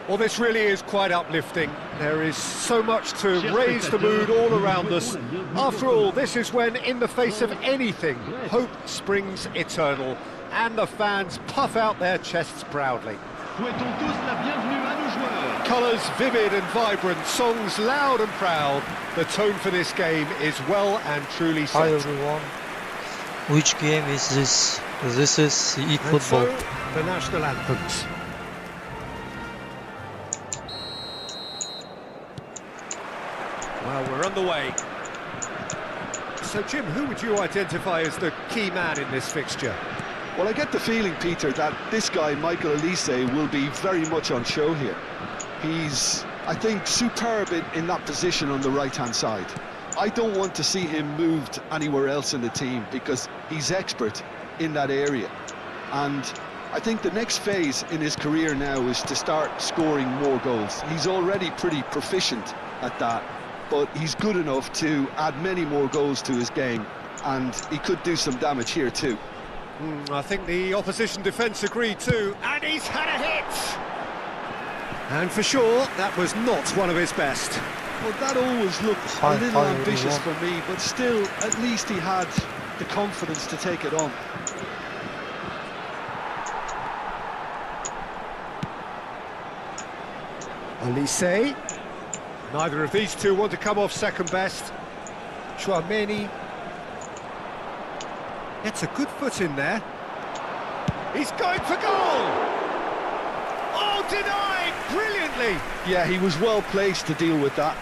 Well, this really is quite uplifting. There is so much to raise the mood all around us. After all, this is when, in the face of anything, hope springs eternal, and the fans puff out their chests proudly. Colours vivid and vibrant, songs loud and proud. The tone for this game is well and truly set. Hi everyone. Which game is this? This is Efootball. And so, the national anthems. Well, we're underway. So, Jim, who would you identify as the key man in this fixture? Well, I get the feeling, Peter, that this guy, Michael Elise, will be very much on show here. He's, I think, superb in that position on the right-hand side. I don't want to see him moved anywhere else in the team because he's expert in that area. And I think the next phase in his career now is to start scoring more goals. He's already pretty proficient at that, but he's good enough to add many more goals to his game, and he could do some damage here too. I think the opposition defence agreed too, and he's had a hit! And for sure, that was not one of his best. Well, that always looked a little ambitious for me, but still, at least he had the confidence to take it on. Elise. Neither of these two want to come off second best. Chouameni gets a good foot in there. He's going for goal! Oh, denied brilliantly! Yeah, he was well placed to deal with that.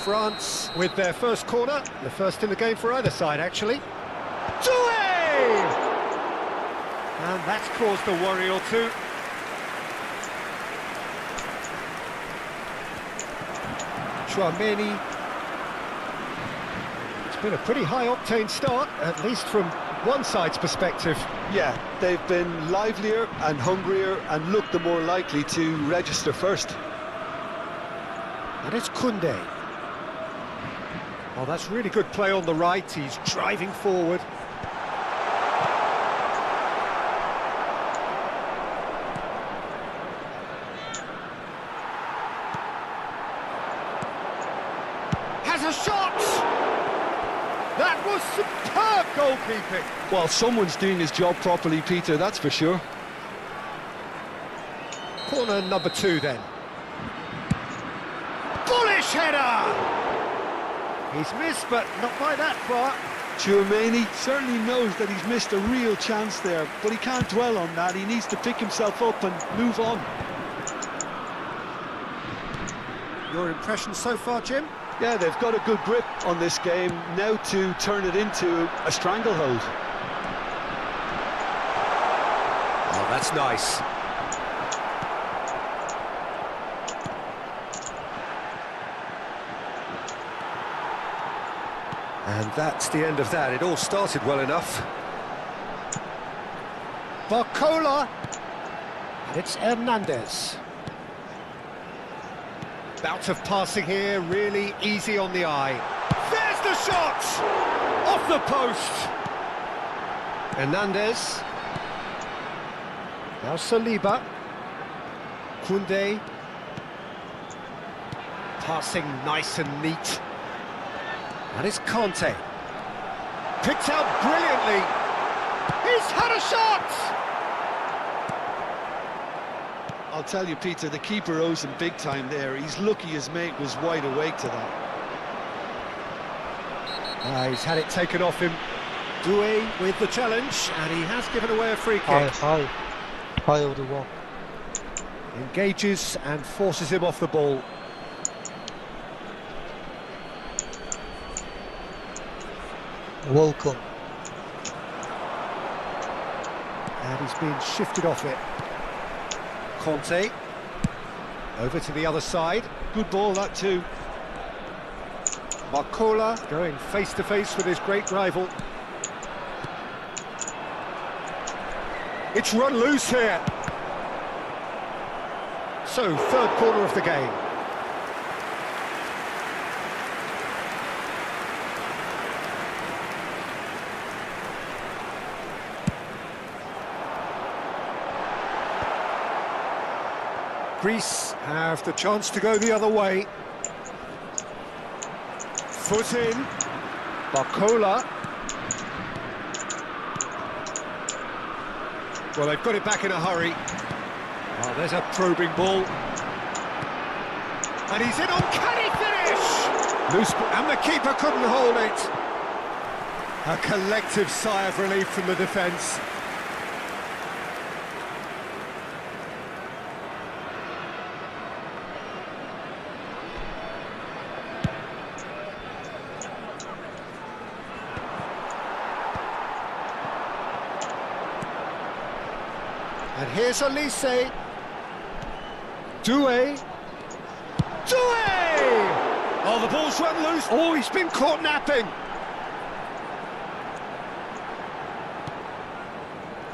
France with their first corner, the first in the game for either side, actually. Doué! And that's caused a worry or two. Chouameni. It's been a pretty high-octane start, at least from one side's perspective. Yeah, they've been livelier and hungrier and looked the more likely to register first. And it's Koundé. Oh, that's really good play on the right. He's driving forward. Has a shot! That was superb goalkeeping. Well, someone's doing his job properly, Peter, that's for sure. Corner number 2 then. Bullish header! He's missed, but not by that far. Chouameni certainly knows that he's missed a real chance there, but he can't dwell on that. He needs to pick himself up and move on. Your impression so far, Jim? Yeah, they've got a good grip on this game, now to turn it into a stranglehold. Oh, that's nice. And that's the end of that. It all started well enough. Barcola. And it's Hernandez. Bout of passing here, really easy on the eye. There's the shot! Off the post. Hernandez. Now Saliba. Koundé. Passing nice and neat. And it's Conte. Picked out brilliantly. He's had a shot! I'll tell you, Peter, the keeper owes him big time there. He's lucky his mate was wide awake to that. He's had it taken off him. Doué with the challenge, and he has given away a free kick. High over the wall. Engages and forces him off the ball. Welcome. And he's been shifted off it. Conte. Over to the other side. Good ball, that too. Barcola going face-to-face with his great rival. It's run loose here. So, third corner of the game. Greece have the chance to go the other way. Foot in. Barcola. Well, they've got it back in a hurry. Oh, there's a probing ball. And he's in on uncanny finish! Loose, and the keeper couldn't hold it. A collective sigh of relief from the defence. And here's Elise. Doué. Oh, the ball's run loose. Oh, he's been caught napping.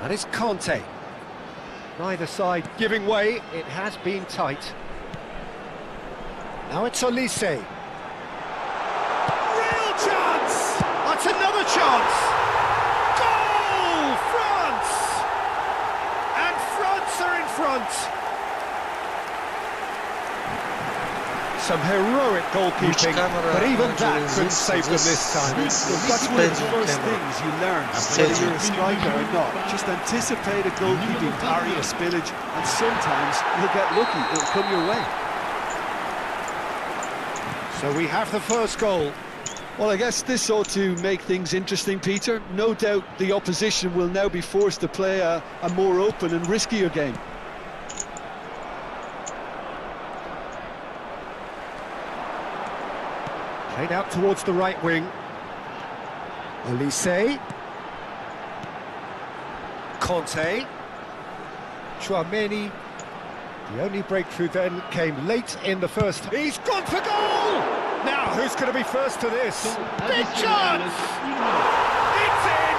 And it's Conte. Neither side giving way. It has been tight. Now it's Elise. Real chance! That's another chance! Goal! France! And France are in front. Some heroic goalkeeping, but even that couldn't save them this time. That's one of the first things you learn, whether you're a striker or not. Just anticipate a goalkeeping parry or spillage, and sometimes you'll get lucky, it'll come your way. So we have the first goal. Well, I guess this ought to make things interesting, Peter. No doubt the opposition will now be forced to play a more open and riskier game. Played out towards the right wing. Elise. Conte. Tchouaméni. The only breakthrough then came late in the first. He's gone for goal! Now, who's going to be first to this? Big chance! It's in!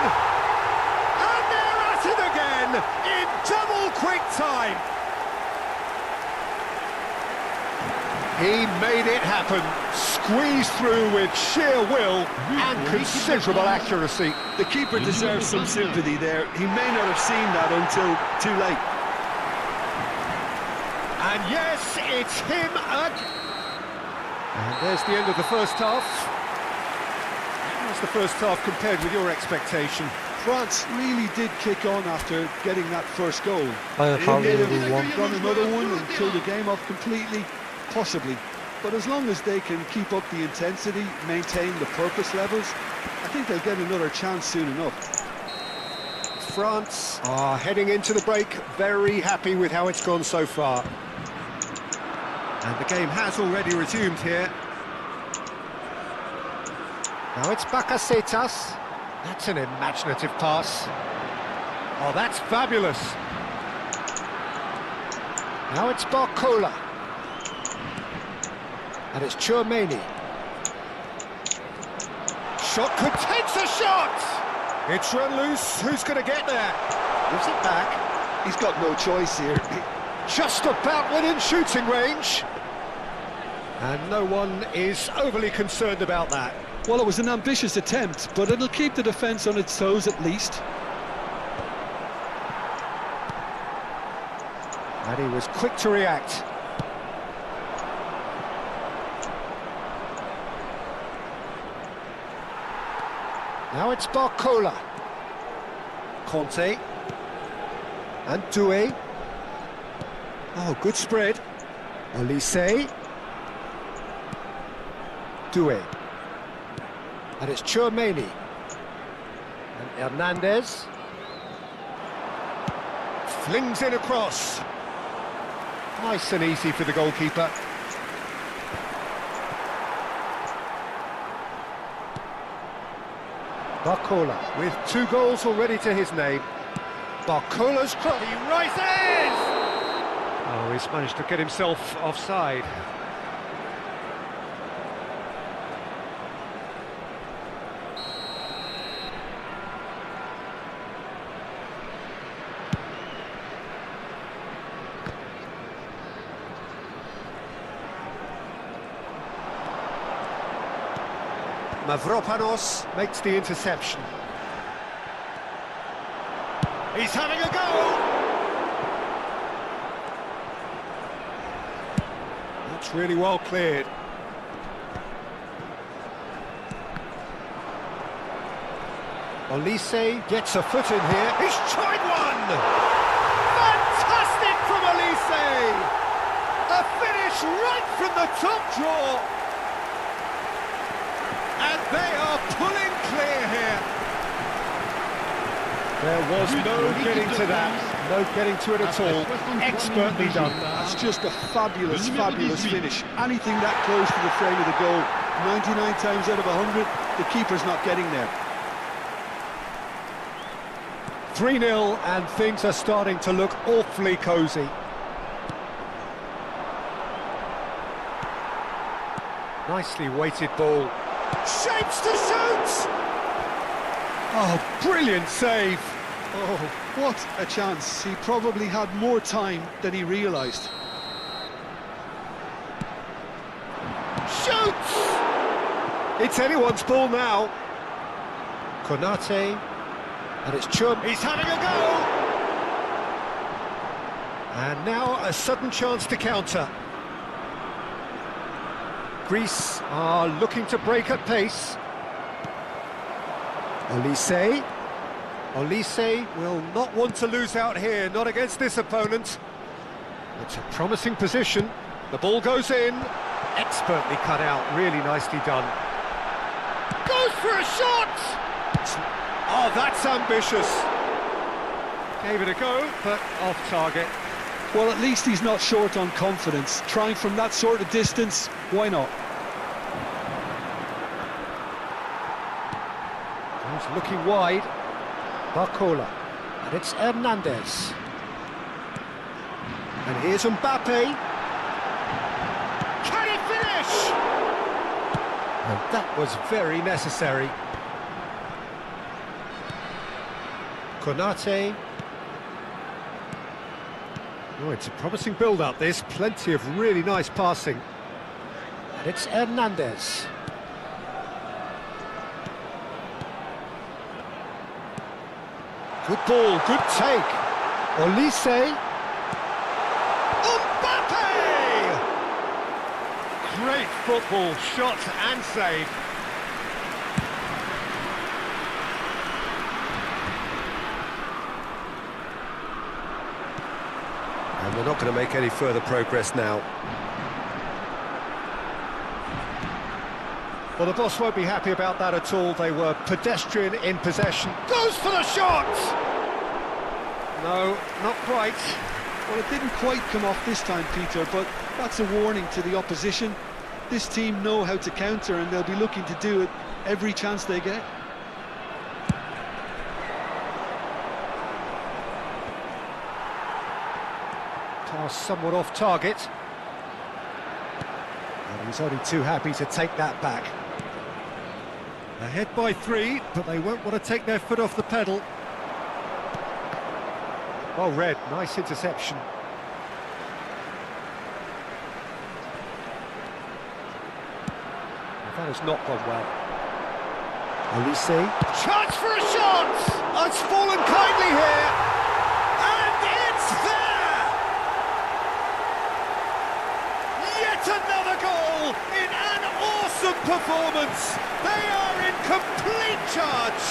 And they're at it again in double quick time. He made it happen, squeezed through with sheer will and considerable accuracy. The keeper deserves some sympathy there. He may not have seen that until too late. And yes, it's him again. And there's the end of the first half. How's the first half compared with your expectation? France really did kick on after getting that first goal. They may have gone another one and killed the game off completely. Possibly, but as long as they can keep up the intensity, maintain the purpose levels, I think they'll get another chance soon enough. France are heading into the break, very happy with how it's gone so far. And the game has already resumed here. Now it's Bakasetas. That's an imaginative pass. Oh, that's fabulous. Now it's Barcola. And it's Tchouaméni. Shot contains a shot! It's run loose, who's going to get there? Gives it back. He's got no choice here. Just about within shooting range. And no one is overly concerned about that. Well, it was an ambitious attempt, but it'll keep the defence on its toes at least. And he was quick to react. Now it's Barcola. Conte. And Doué. Oh, good spread. Olise. Doué. And it's Chouameni. And Hernandez. Flings in across. Nice and easy for the goalkeeper. Barcola with 2 goals already to his name. Barcola's cross. He rises! Oh, he's managed to get himself offside. Mavropanos makes the interception. He's having a go! That's really well cleared. Olise gets a foot in here. He's tried one! Fantastic from Olise! A finish right from the top draw! And they are pulling clear here. There was no getting to that, no getting to it at all. Expertly done. That's just a fabulous, fabulous finish. Anything that close to the frame of the goal, 99 times out of 100, the keeper's not getting there. 3-0 and things are starting to look awfully cosy. Nicely weighted ball. Shapes to shoot! Oh, brilliant save! Oh, what a chance. He probably had more time than he realised. Shoots! It's anyone's ball now. Konate, and it's Chum. He's having a go! And now a sudden chance to counter. Greece are looking to break at pace. Olise. Olise will not want to lose out here, not against this opponent. It's a promising position. The ball goes in. Expertly cut out, really nicely done. Goes for a shot! Oh, that's ambitious. Gave it a go, but off target. Well, at least he's not short on confidence. Trying from that sort of distance, why not? He's looking wide. Barcola. And it's Hernandez. And here's Mbappe. Can he finish? And that was very necessary. Konate. Oh, it's a promising build-up, this. Plenty of really nice passing. And it's Hernandez. Good ball, good take. Olise. Mbappe! Great football, shot and save. And they're not going to make any further progress now. Well, the boss won't be happy about that at all. They were pedestrian in possession. Goes for the shot! No, not quite. Well, it didn't quite come off this time, Peter, but that's a warning to the opposition. This team know how to counter, and they'll be looking to do it every chance they get. Pass somewhat off target. And he's only too happy to take that back. Ahead by 3, but they won't want to take their foot off the pedal. Well read, nice interception. That has not gone well. Elise. Chance for a shot! Oh, it's fallen kindly here. And it's there! Yet another goal in an awesome performance. They are in complete charge.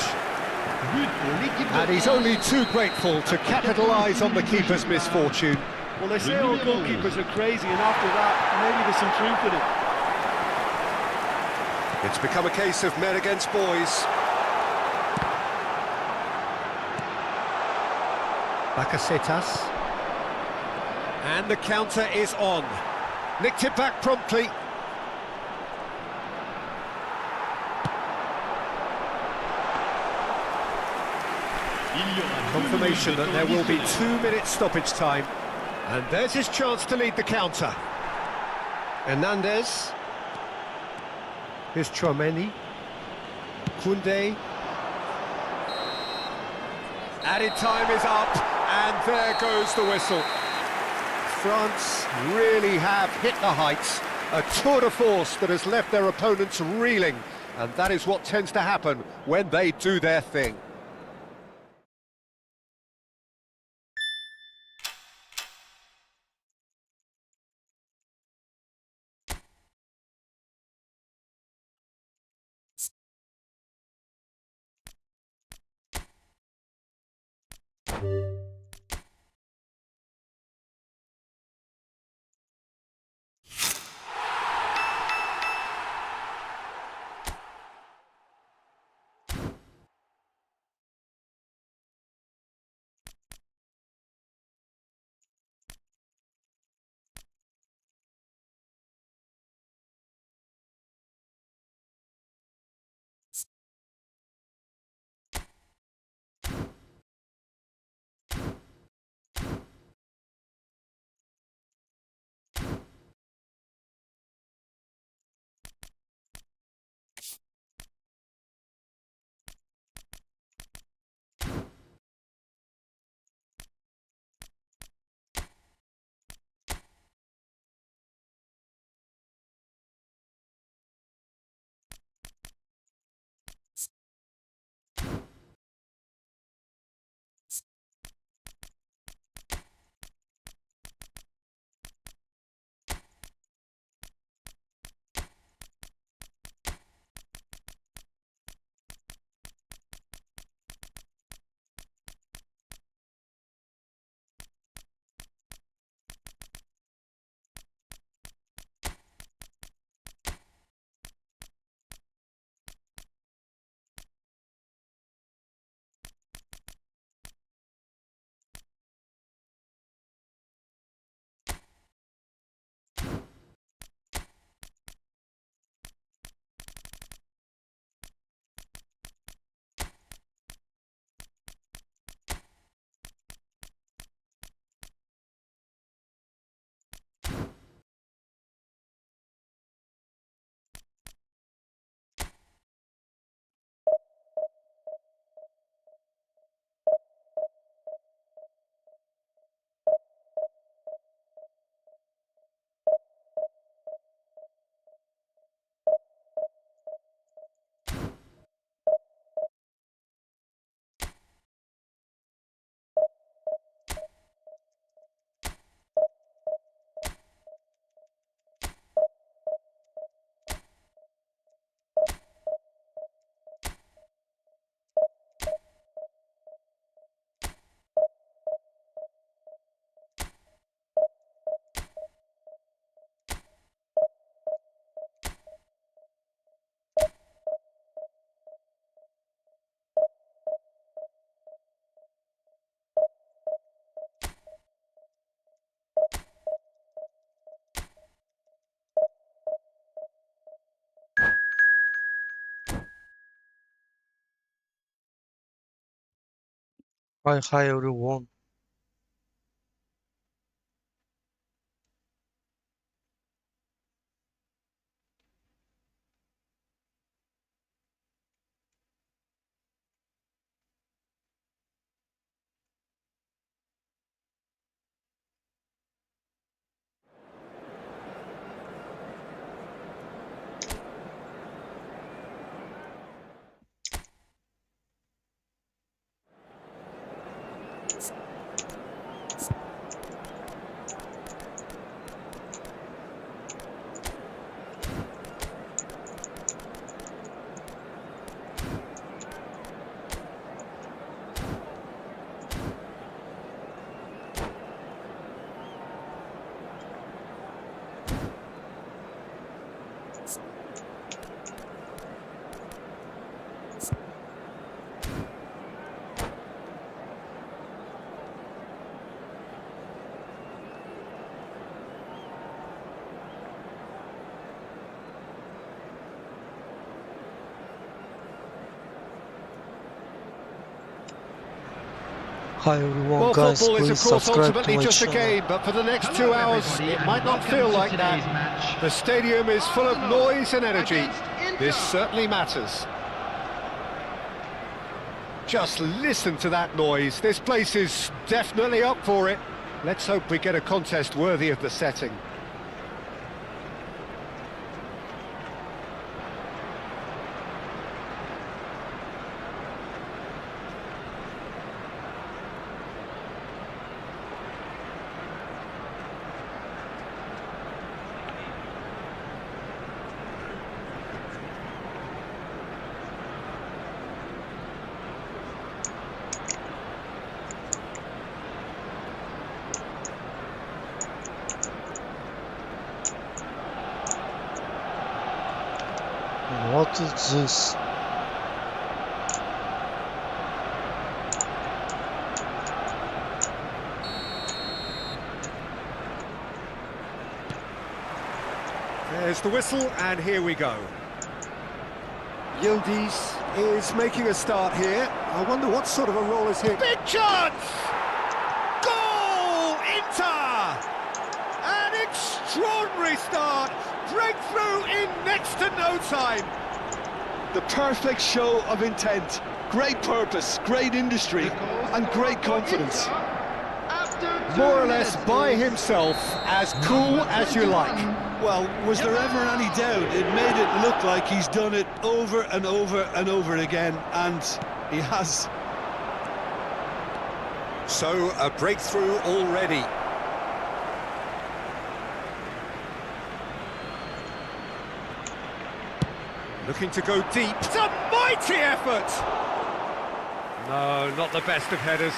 And he's only too grateful to capitalise on the keeper's misfortune. Well, they say all goalkeepers are crazy, and after that, maybe there's some truth in it. It's become a case of men against boys. Bacacetas. And the counter is on. Nicked it back promptly. Confirmation that there will be 2 minutes stoppage time. And there's his chance to lead the counter. Hernandez. Here's Chouameni. Koundé. Added time is up, and there goes the whistle. France really have hit the heights. A tour de force that has left their opponents reeling. And that is what tends to happen when they do their thing. Hi everyone. Hi everyone, Well, guys, football is, please of course, subscribe to ultimately my just a channel. game, but for the next 2 hours, it might not feel like that. The stadium is full of noise and energy. This certainly matters. Just listen to that noise. This place is definitely up for it. Let's hope we get a contest worthy of the setting. What is this? There's the whistle, and here we go. Yildiz is making a start here. I wonder what sort of a role is here. Big chance! Goal! Inter! An extraordinary start! Breakthrough in next to no time! The perfect show of intent. Great purpose, great industry, and great confidence. More or less by himself, as cool as you like. Well, was there ever any doubt? It made it look like he's done it over and over and over again, and he has. So, a breakthrough already. Looking to go deep. It's a mighty effort! No, not the best of headers.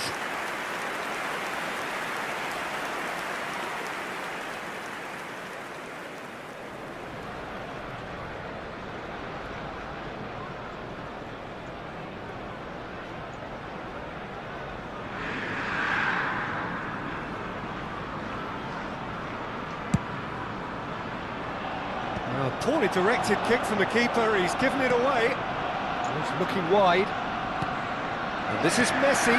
Poorly directed kick from the keeper, he's given it away. He's looking wide. And this is Messi.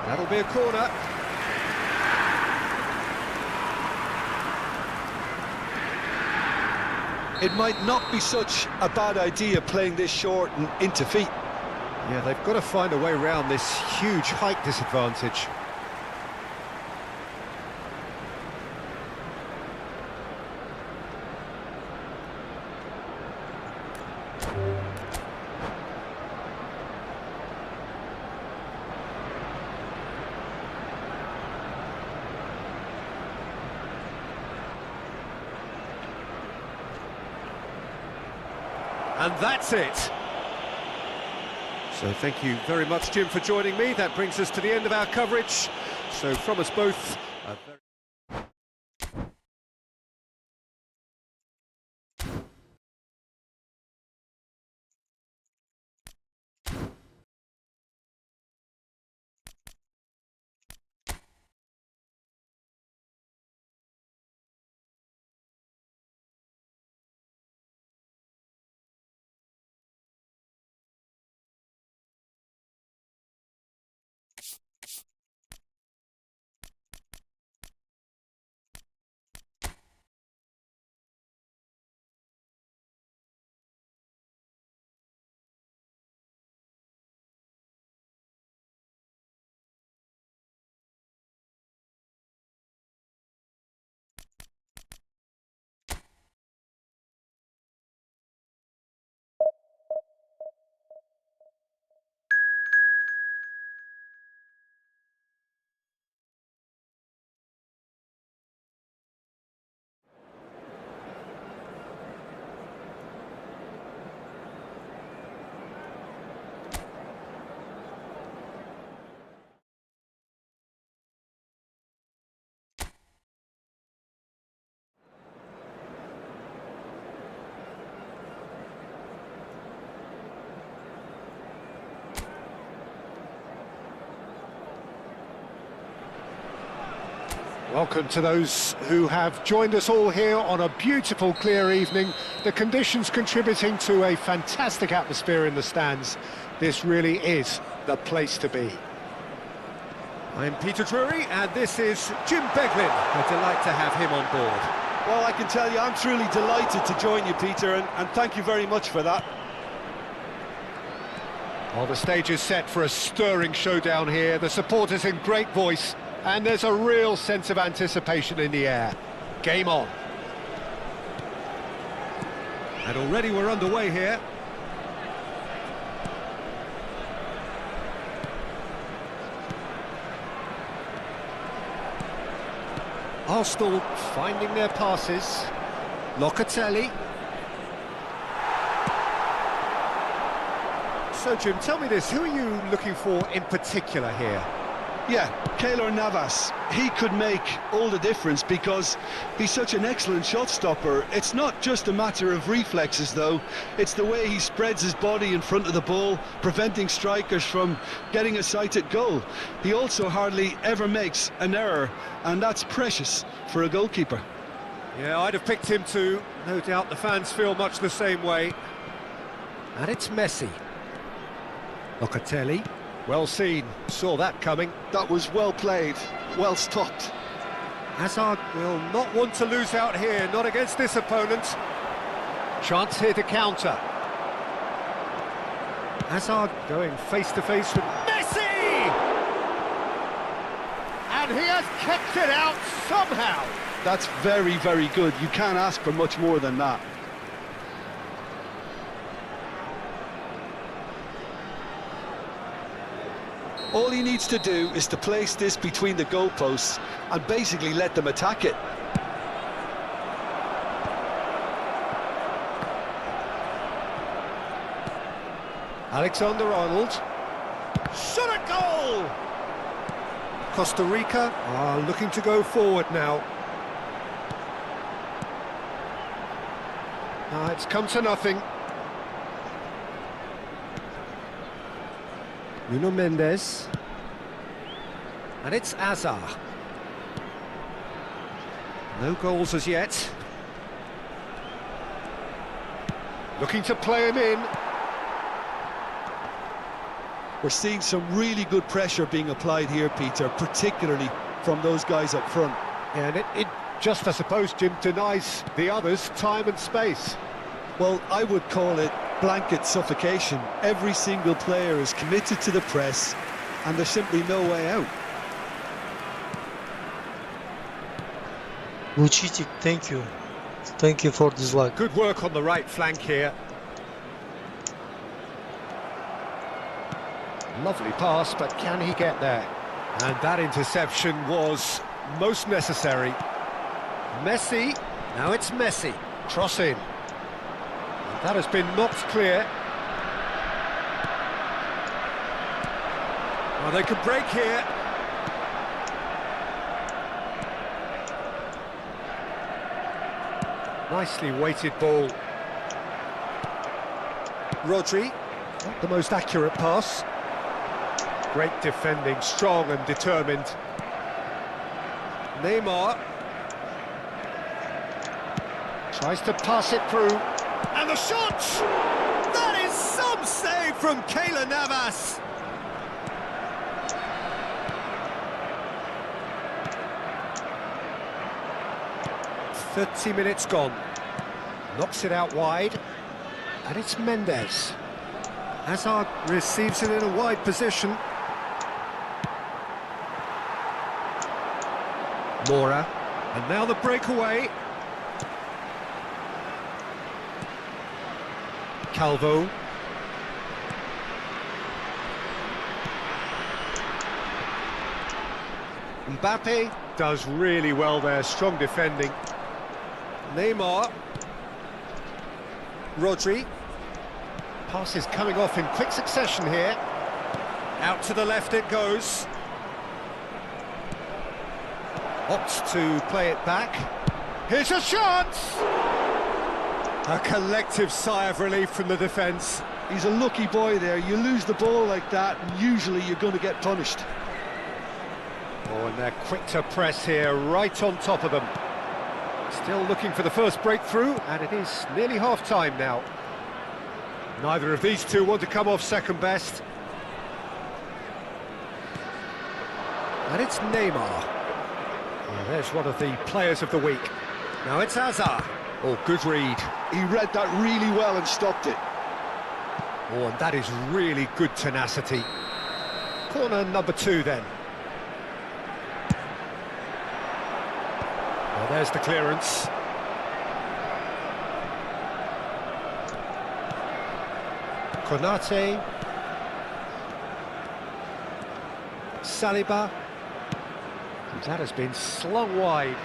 That'll be a corner. It might not be such a bad idea playing this short and into feet. Yeah, they've got to find a way around this huge height disadvantage. And that's it. So thank you very much, Jim, for joining me. That brings us to the end of our coverage. So from us both, a very Welcome to those who have joined us all here on a beautiful, clear evening. The conditions contributing to a fantastic atmosphere in the stands. This really is the place to be. I'm Peter Drury, and this is Jim Beglin. A delight to have him on board. Well, I can tell you, I'm truly delighted to join you, Peter, and thank you very much for that. Well, the stage is set for a stirring showdown here. The supporters in great voice, and there's a real sense of anticipation in the air. Game on. And already we're underway here. Arsenal finding their passes. Locatelli. So, Jim, tell me this, who are you looking for in particular here? Yeah, Keylor Navas, he could make all the difference because he's such an excellent shot stopper. It's not just a matter of reflexes, though. It's the way he spreads his body in front of the ball, preventing strikers from getting a sighted goal. He also hardly ever makes an error, and that's precious for a goalkeeper. Yeah, I'd have picked him too. No doubt the fans feel much the same way. And it's Messi. Locatelli. Well seen, saw that coming. That was well played, well stopped. Hazard will not want to lose out here, not against this opponent. Chance here to counter. Hazard going face-to-face with Messi! And he has kept it out somehow. That's very, very good. You can't ask for much more than that. All he needs to do is to place this between the goalposts and basically let them attack it. Alexander-Arnold. Shot a goal! Costa Rica are looking to go forward now. It's come to nothing. Nuno Mendes. And it's Azar. No goals as yet. Looking to play him in. We're seeing some really good pressure being applied here, Peter, particularly from those guys up front. And it just, I suppose, Jim, denies the others time and space. Well, I would call it blanket suffocation. Every single player is committed to the press, and there's simply no way out. Lucic, thank you. Thank you for this luck. Good work on the right flank here. Lovely pass, but can he get there? And that interception was most necessary. Messi, now it's Messi. Cross in. That has been knocked clear. Oh, they could break here. Nicely weighted ball. Rodri, not the most accurate pass. Great defending, strong and determined. Neymar. Tries to pass it through. And the shot! That is some save from Keylor Navas! "30 minutes gone. Knocks it out wide. And it's Mendes. Hazard receives it in a wide position. Mora. And now the breakaway. Calvo. Mbappe does really well there, strong defending. Neymar. Rodri. Passes coming off in quick succession here. Out to the left it goes. Opts to play it back. Here's a chance! A collective sigh of relief from the defence. He's a lucky boy there. You lose the ball like that, and usually you're going to get punished. Oh, and they're quick to press here, right on top of them. Still looking for the first breakthrough, and it is nearly half-time now. Neither of these two want to come off second best. And it's Neymar. Well, there's one of the players of the week. Now it's Hazard. Oh, good read. He read that really well and stopped it. Oh, and that is really good tenacity. Corner number 2 then. Well, there's the clearance. Konate. Saliba. And that has been slung wide.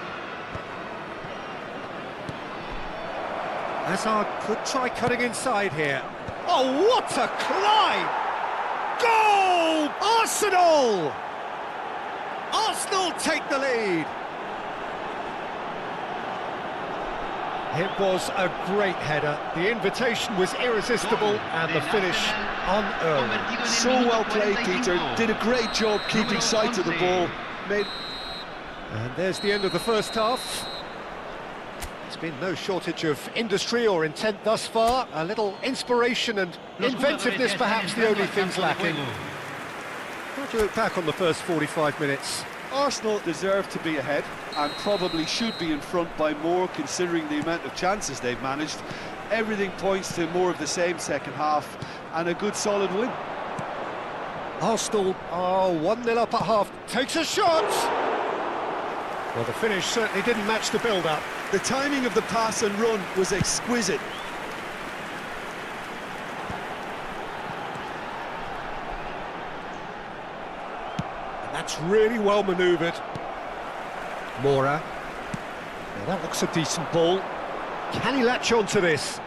Hazard could try cutting inside here. Oh, what a climb! Goal! Arsenal! Arsenal take the lead. It was a great header. The invitation was irresistible and the finish unearned. So well played, Peter. Did a great job keeping sight of the ball. And there's the end of the first half. There's been no shortage of industry or intent thus far. A little inspiration and inventiveness, perhaps the only things lacking. How do you look back on the first 45 minutes? Arsenal deserve to be ahead and probably should be in front by more, considering the amount of chances they've managed. Everything points to more of the same second half and a good solid win. Arsenal are 1-0 up at half. Takes a shot! Well, the finish certainly didn't match the build-up. The timing of the pass and run was exquisite. That's really well manoeuvred. Mora. Now that looks a decent ball. Can he latch on to this?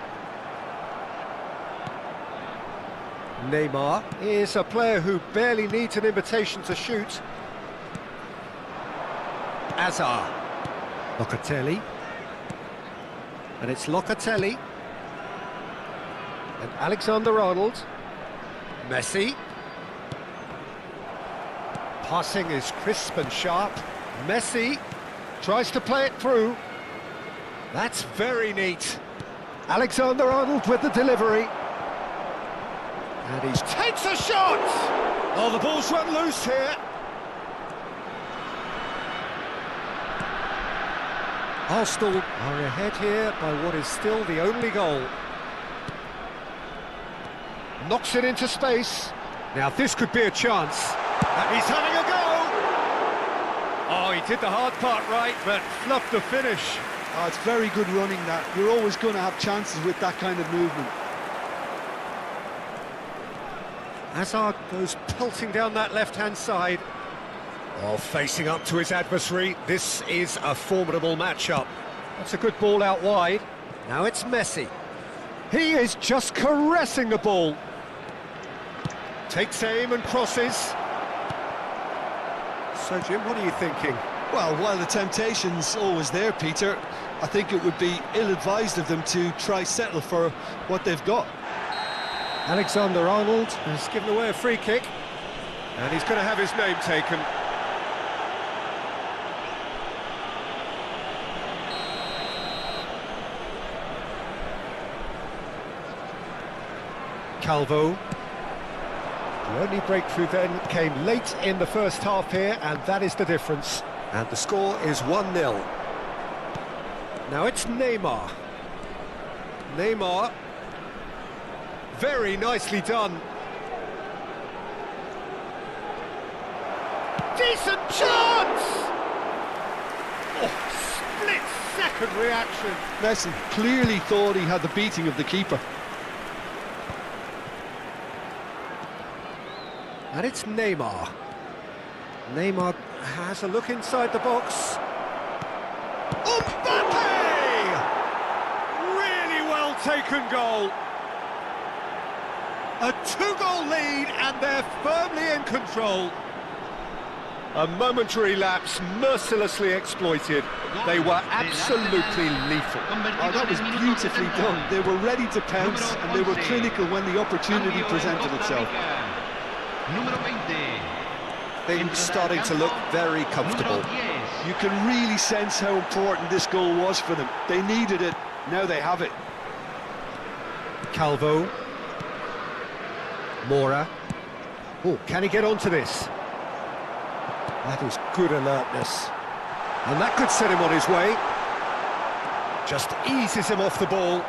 Neymar is a player who barely needs an invitation to shoot. Hazard. Locatelli. And it's Locatelli. And Alexander-Arnold. Messi. Passing is crisp and sharp. Messi tries to play it through. That's very neat. Alexander-Arnold with the delivery. And he takes a shot! Oh, the ball's run loose here. Arsenal are ahead here by what is still the only goal. Knocks it into space. Now this could be a chance. And he's having a go! Oh, he did the hard part right, but fluffed the finish. Oh, it's very good running that. You're always going to have chances with that kind of movement. Hazard goes pelting down that left-hand side. Oh, facing up to his adversary. This is a formidable matchup. That's a good ball out wide. Now it's Messi. He is just caressing the ball. Takes aim and crosses. So, Jim, what are you thinking? Well, while the temptation's always there, Peter, I think it would be ill-advised of them to try settle for what they've got. Alexander-Arnold has given away a free kick, and he's going to have his name taken. Calvo. The only breakthrough then came late in the first half here, and that is the difference. And the score is 1-0. Now it's Neymar. Neymar. Very nicely done. Decent chance! Oh, split-second reaction. Messi clearly thought he had the beating of the keeper. And it's Neymar. Neymar has a look inside the box. Mbappe! Really well taken goal. A 2-goal lead, and they're firmly in control. A momentary lapse mercilessly exploited. They were absolutely lethal. Oh, that was beautifully done. They were ready to pounce, and they were clinical when the opportunity presented itself. Things starting to look very comfortable. You can really sense how important this goal was for them. They needed it, now they have it. Calvo. Mora. Oh, can he get onto this? That is good alertness. And that could set him on his way. Just eases him off the ball.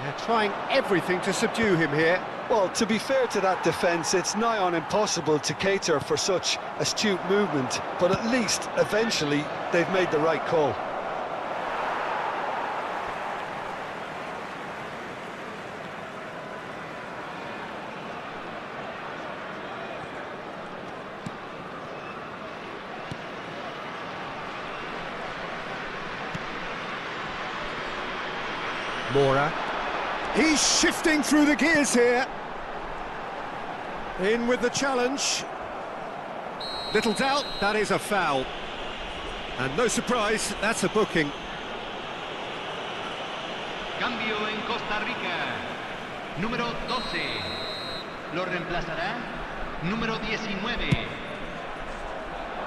They're trying everything to subdue him here. Well, to be fair to that defence, it's nigh on impossible to cater for such astute movement, but at least, eventually, they've made the right call. Mora. He's shifting through the gears here. In with the challenge. Little doubt, that is a foul. And no surprise, that's a booking. Cambio en Costa Rica. Número 12. Lo reemplazará número 19.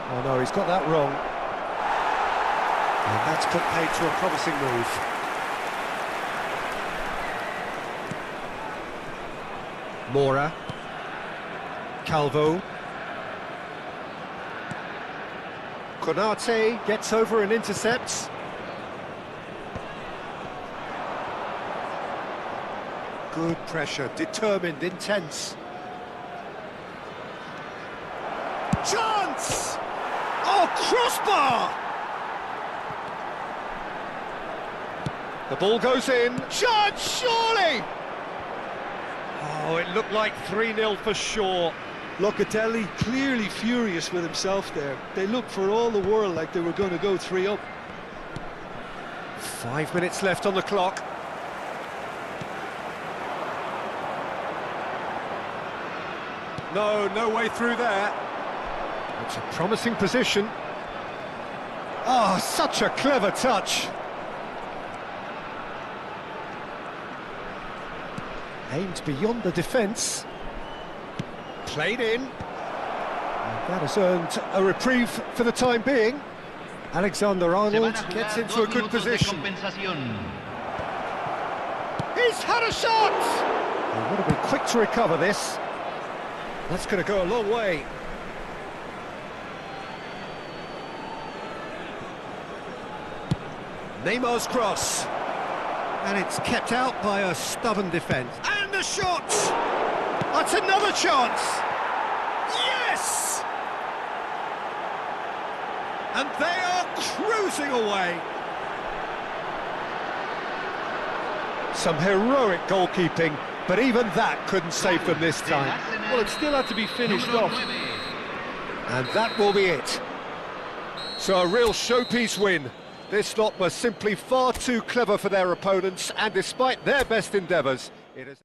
Oh no, he's got that wrong. And that's put paid to a promising move. Mora. Calvo. Konate gets over and intercepts. Good pressure, determined, intense. Chance! Oh, crossbar! The ball goes in. Chance, surely! Oh, it looked like 3-0 for sure. Locatelli clearly furious with himself there. They looked for all the world like they were going to go 3-up. 5 minutes left on the clock. No way through there. It's a promising position. Oh, such a clever touch. Aimed beyond the defence. Played in. And that has earned a reprieve for the time being. Alexander-Arnold gets into a good position. He's had a shot! They want to be quick to recover this. That's going to go a long way. Neymar's cross. And it's kept out by a stubborn defence. And a shot! That's another chance! Yes! And they are cruising away. Some heroic goalkeeping, but even that couldn't save them this time. Well, it still had to be finished off. And that will be it. So a real showpiece win. This lot were simply far too clever for their opponents, and despite their best endeavours, it is...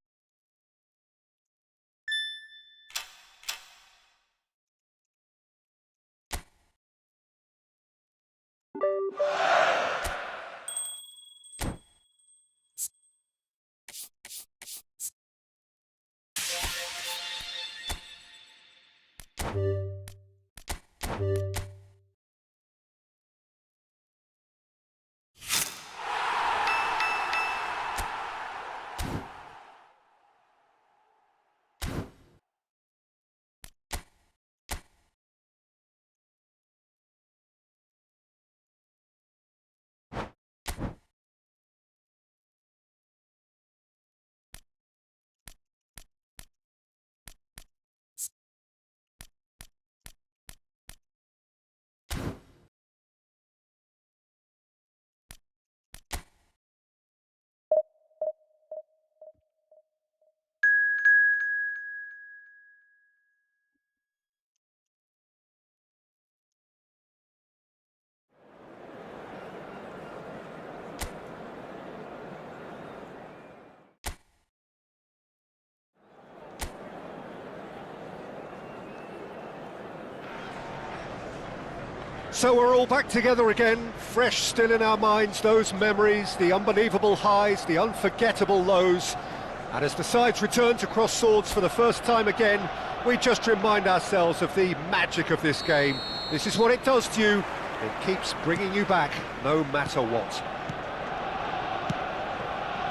So we're all back together again, fresh still in our minds, those memories, the unbelievable highs, the unforgettable lows. And as the sides return to cross swords for the first time again, we just remind ourselves of the magic of this game. This is what it does to you. It keeps bringing you back, no matter what.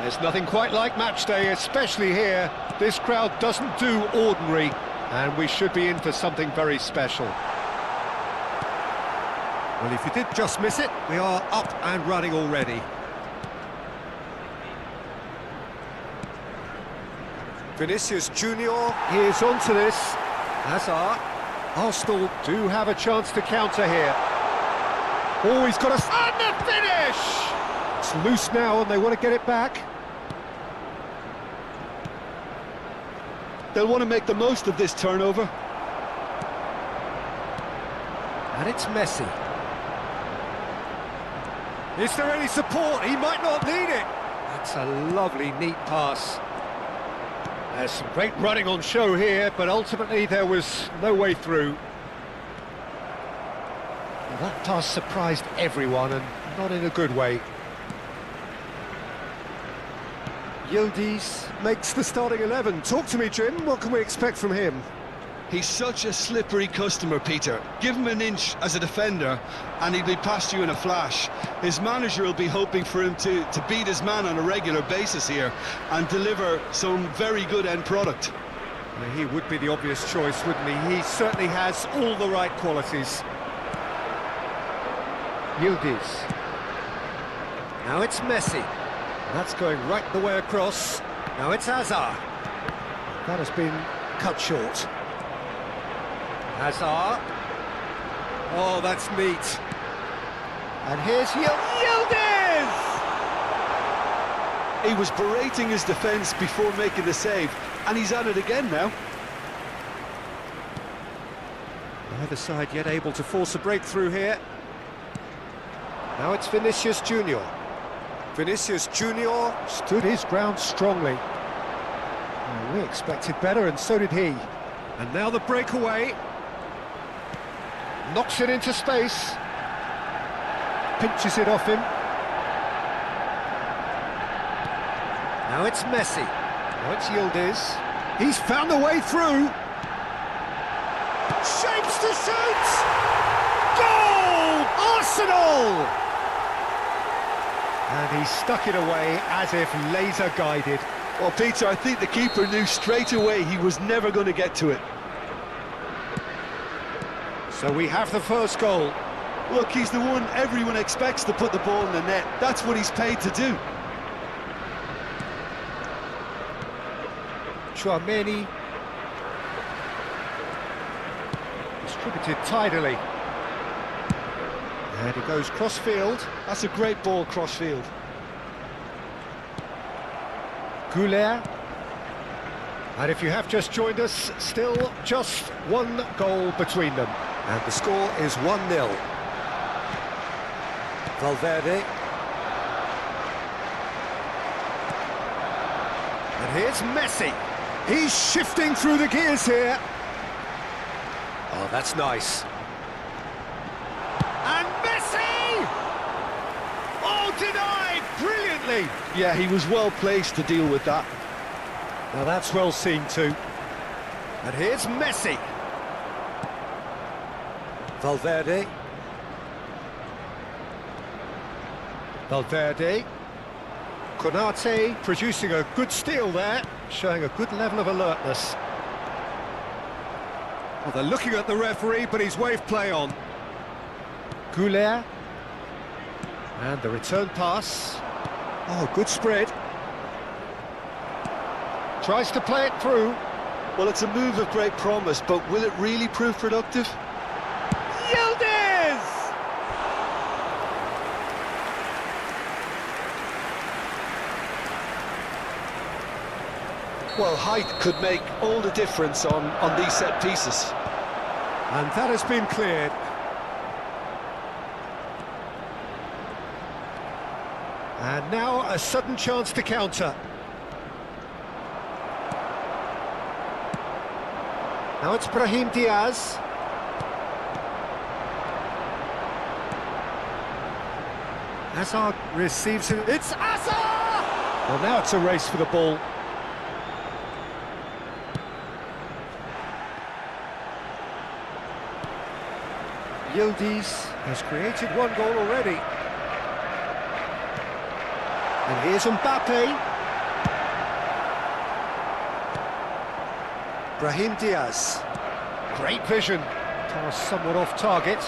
There's nothing quite like match day, especially here. This crowd doesn't do ordinary, and we should be in for something very special. Well, if you did just miss it, we are up and running already. Vinicius Junior, he is onto this. Hazard. Arsenal do have a chance to counter here. Oh, he's got a... And the finish! It's loose now and they want to get it back. They'll want to make the most of this turnover. And it's Messi. Is there any support? He might not need it. That's a lovely, neat pass. There's some great running on show here, but ultimately there was no way through. Well, that pass surprised everyone, and not in a good way. Yildiz makes the starting 11. Talk to me, Jim. What can we expect from him? He's such a slippery customer, Peter. Give him an inch as a defender and he'll be past you in a flash. His manager will be hoping for him to beat his man on a regular basis here and deliver some very good end product. Well, he would be the obvious choice, wouldn't he? He certainly has all the right qualities. Yildiz. Now it's Messi. That's going right the way across. Now it's Hazard. That has been cut short. Hazard. Oh, that's neat. And here's Yildiz! He was berating his defence before making the save, and he's at it again now. Neither side yet able to force a breakthrough here. Now it's Vinicius Junior. Vinicius Junior stood his ground strongly. Well, we expected better, and so did he. And now the breakaway. Knocks it into space. Pinches it off him. Now it's Messi. Now it's Yildiz. He's found a way through. Shapes to shoot! Goal! Arsenal! And he stuck it away as if laser guided. Well, Peter, I think the keeper knew straight away he was never going to get to it. So we have the first goal. Look, he's the one everyone expects to put the ball in the net. That's what he's paid to do. Chouameni. Distributed tidily. And it goes cross-field. That's a great ball cross-field. Goulet. And if you have just joined us, still just one goal between them. And the score is 1-0. Valverde. And here's Messi. He's shifting through the gears here. Oh, that's nice. And Messi! Oh, denied brilliantly. Yeah, he was well placed to deal with that. Now that's well seen too. And here's Messi. Valverde. Valverde. Konate producing a good steal there, showing a good level of alertness. Well, they're looking at the referee, but he's waved play on. Goulet. And the return pass. Oh, good spread. Tries to play it through. Well, it's a move of great promise, but will it really prove productive? Yildiz! Well, height could make all the difference on these set pieces. And that has been cleared. And now a sudden chance to counter. Now it's Brahim Diaz. Hazard receives it. It's Hazard! Well, now it's a race for the ball. Yildiz has created one goal already. And here's Mbappe. Brahim Diaz. Great vision. Pass somewhat off target.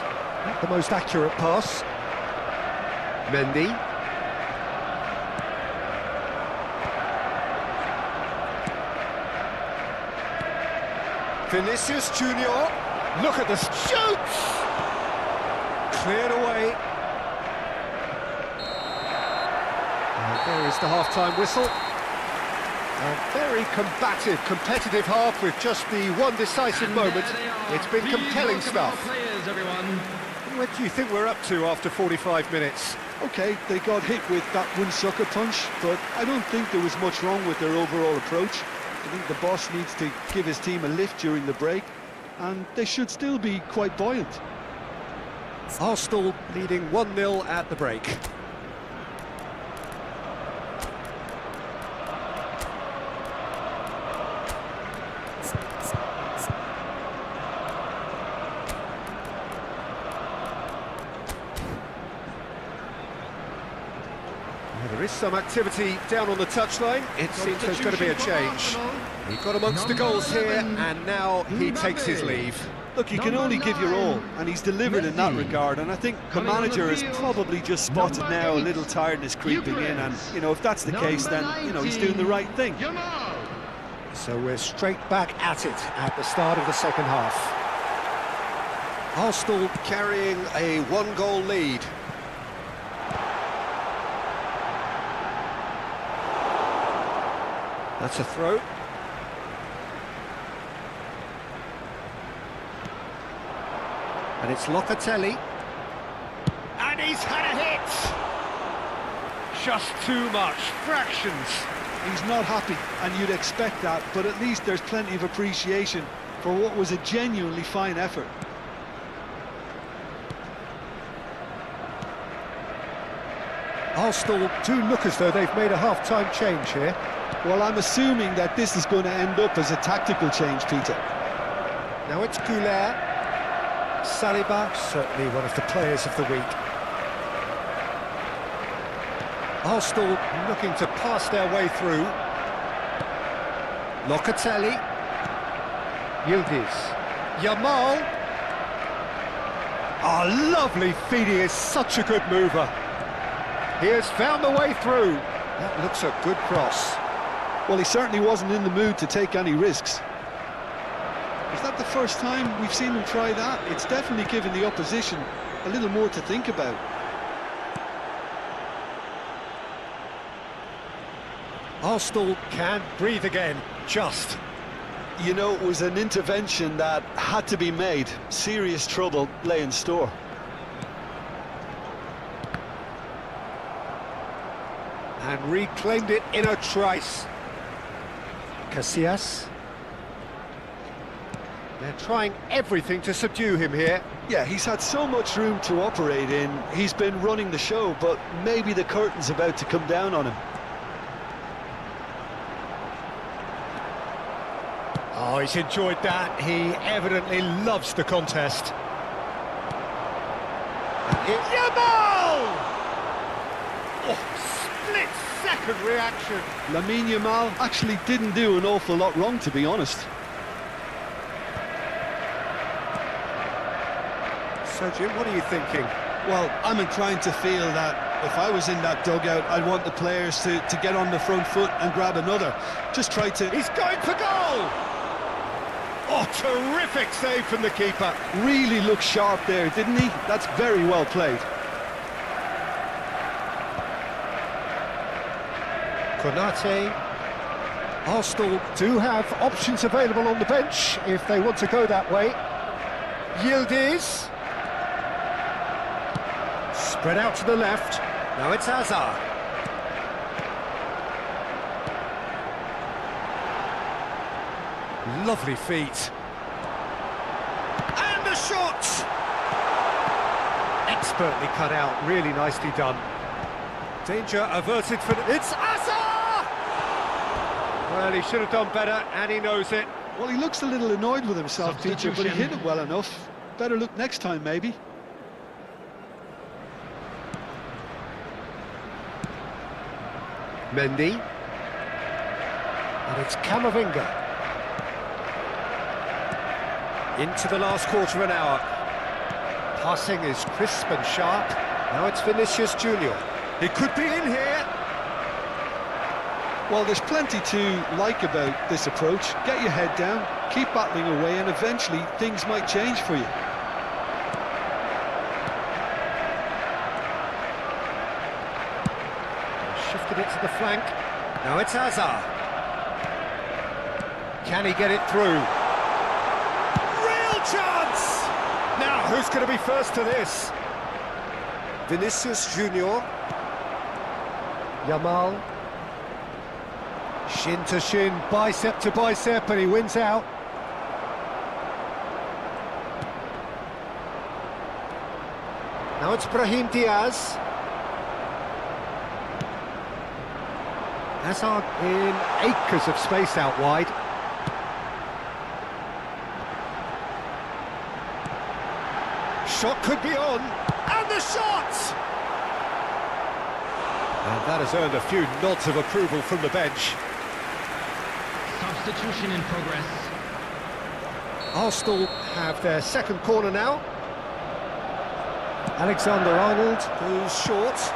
Not the most accurate pass. Mendy. Vinicius Junior. Look at the shoots! Cleared away. And there is the half-time whistle. A very combative, competitive half with just the one decisive moment. It's been compelling stuff. What do you think we're up to after 45 minutes? Okay, they got hit with that one sucker punch, but I don't think there was much wrong with their overall approach. I think the boss needs to give his team a lift during the break, and they should still be quite buoyant. Arsenal leading 1-0 at the break. There is some activity down on the touchline. It seems there's going to be a change. He got amongst the goals here, and now he takes his leave. Look, you can only give your all, and he's delivered in that regard, and I think the manager has probably just spotted now a little tiredness creeping in, and, you know, if that's the case, then, you know, he's doing the right thing. So we're straight back at it at the start of the second half. Arsenal carrying a one-goal lead. That's a throw. And it's Locatelli. And he's had a hit! Just too much, fractions. He's not happy, and you'd expect that, but at least there's plenty of appreciation for what was a genuinely fine effort. Arsenal do look as though they've made a half-time change here. Well, I'm assuming that this is going to end up as a tactical change, Peter. Now it's Goulart. Saliba, certainly one of the players of the week. Arsenal looking to pass their way through. Locatelli. Yildiz. Yamal. Oh, lovely feed. He is such a good mover. He has found the way through. That looks a good cross. Well, he certainly wasn't in the mood to take any risks. Is that the first time we've seen him try that? It's definitely given the opposition a little more to think about. Arsenal can breathe again, just. You know, it was an intervention that had to be made. Serious trouble lay in store. And reclaimed it in a trice. Casillas. They're trying everything to subdue him here. Yeah, he's had so much room to operate in. He's been running the show, but maybe the curtain's about to come down on him. Oh, he's enjoyed that. He evidently loves the contest. Yamal! Oh, split-second reaction. Lamine Yamal actually didn't do an awful lot wrong, to be honest. So, Jim, what are you thinking? Well, I'm inclined to feel that if I was in that dugout, I'd want the players to get on the front foot and grab another. Just try to... He's going for goal! Oh, terrific save from the keeper. Really looked sharp there, didn't he? That's very well played. Konate. Arsenal do have options available on the bench if they want to go that way. Yildiz. Spread out to the left. Now it's Hazard. Lovely feet. And the shot! Expertly cut out, really nicely done. Danger averted for... It's Hazard! Well, he should have done better, and he knows it. Well, he looks a little annoyed with himself, Peter, but he hit it well enough. Better look next time, maybe. Mendy. And it's Camavinga. Into the last quarter of an hour. Passing is crisp and sharp. Now it's Vinicius Junior. He could be in here. Well, there's plenty to like about this approach. Get your head down, keep battling away, and eventually things might change for you. Shifted it to the flank. Now it's Hazard. Can he get it through? Real chance! Now, who's going to be first to this? Vinicius Junior. Yamal. Shin to shin, bicep to bicep, and he wins out. Now it's Brahim Diaz. Hazard in acres of space out wide. Shot could be on, and the shot! And that has earned a few nods of approval from the bench. Substitution in progress. Arsenal have their second corner now. Alexander-Arnold goes short.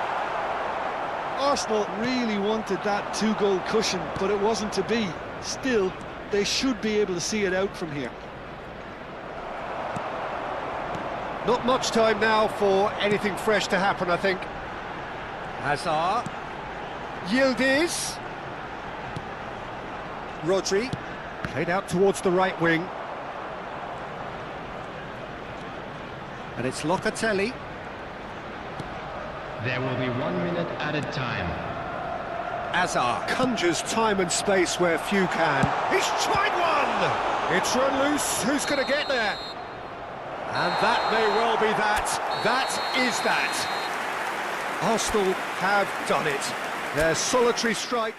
Arsenal really wanted that two-goal cushion, but it wasn't to be. Still, they should be able to see it out from here. Not much time now for anything fresh to happen, I think. Hazard. Yildiz. Rodri. Played out towards the right wing. And it's Locatelli. There will be 1 minute added time. Hazard conjures time and space where few can. He's tried one! It's run loose. Who's going to get there? And that may well be that. That is that. Arsenal have done it. Their solitary strike.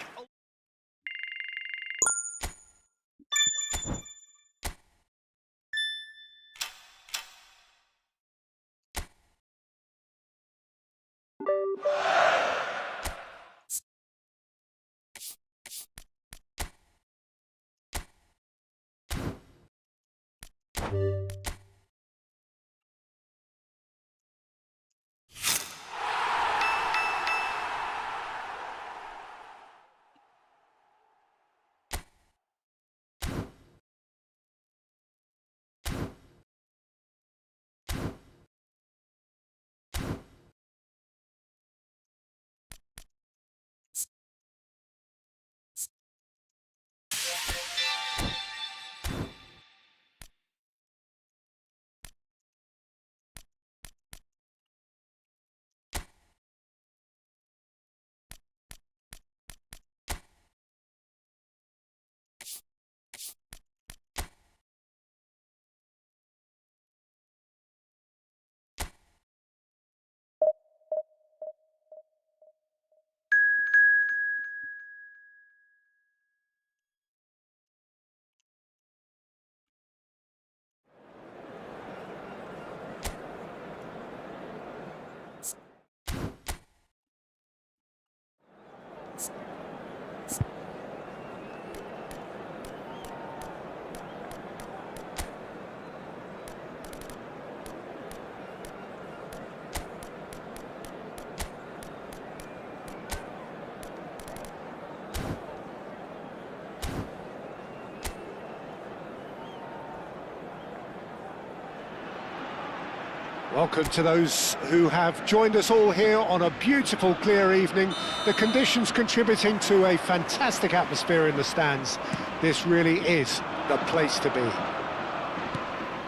Welcome to those who have joined us all here on a beautiful, clear evening. The conditions contributing to a fantastic atmosphere in the stands. This really is the place to be.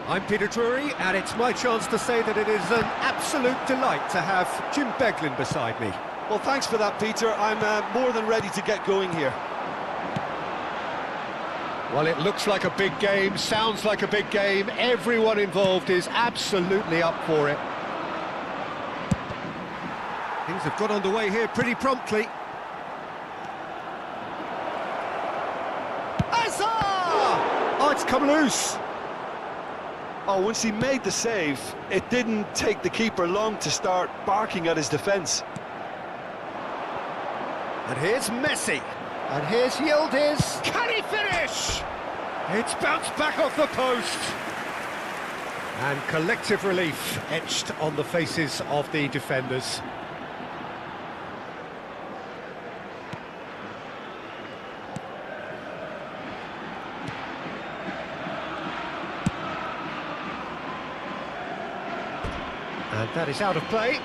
I'm Peter Drury, and it's my chance to say that it is an absolute delight to have Jim Beglin beside me. Well, thanks for that, Peter. I'm more than ready to get going here. Well, it looks like a big game, sounds like a big game. Everyone involved is absolutely up for it. Things have got underway here pretty promptly. Hazard! Oh, it's come loose. Oh, once he made the save, it didn't take the keeper long to start barking at his defence. And here's Messi. And here's Yildiz. Can he finish? It's bounced back off the post. And collective relief etched on the faces of the defenders. And that is out of play.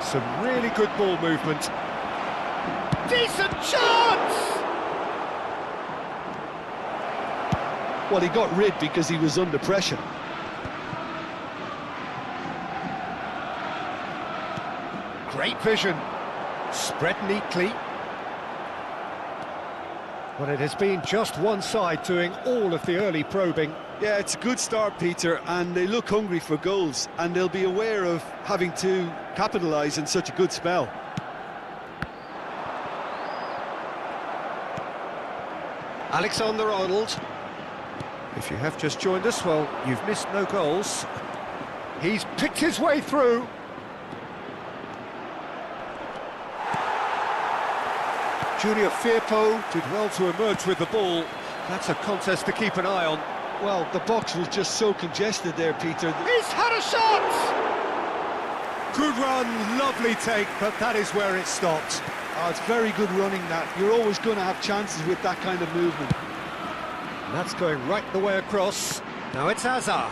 Some really good ball movement. Decent chance! Well, he got rid because he was under pressure. Great vision. Spread neatly. But it has been just one side doing all of the early probing. Yeah, it's a good start, Peter, and they look hungry for goals, and they'll be aware of having to capitalise in such a good spell. Alexander-Arnold. If you have just joined us, well, you've missed no goals. He's picked his way through. Junior Firpo did well to emerge with the ball. That's a contest to keep an eye on. Well, the box was just so congested there, Peter. He's had a shot! Good run, lovely take, but that is where it stopped. Oh, it's very good running, that. You're always going to have chances with that kind of movement. And that's going right the way across. Now it's Hazard.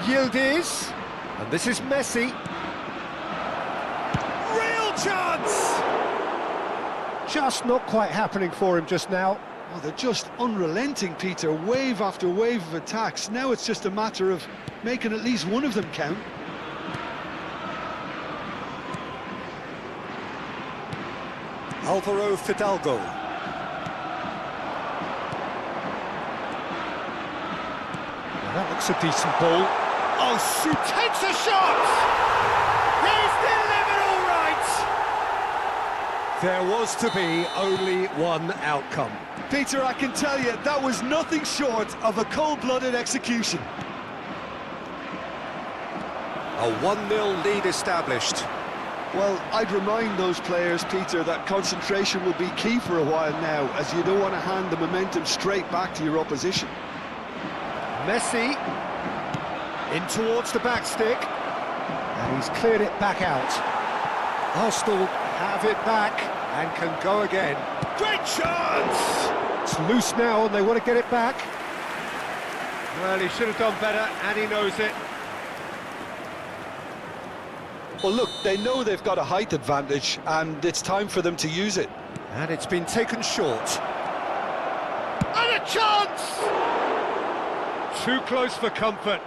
Yildiz. And this is Messi. Real chance! Just not quite happening for him just now. Oh, they're just unrelenting, Peter. Wave after wave of attacks. Now it's just a matter of making at least one of them count. Alvaro Fidalgo. Now that looks a decent ball. Oh, shoot, takes a shot! He's delivered all right! There was to be only one outcome. Peter, I can tell you, that was nothing short of a cold-blooded execution. A 1-0 lead established. Well, I'd remind those players, Peter, that concentration will be key for a while now, as you don't want to hand the momentum straight back to your opposition. Messi in towards the back stick, and he's cleared it back out. Arsenal have it back and can go again. Great chance! It's loose now and they want to get it back. Well, he should have done better and he knows it. Well, look, they know they've got a height advantage, and it's time for them to use it. And it's been taken short. And a chance! Too close for comfort.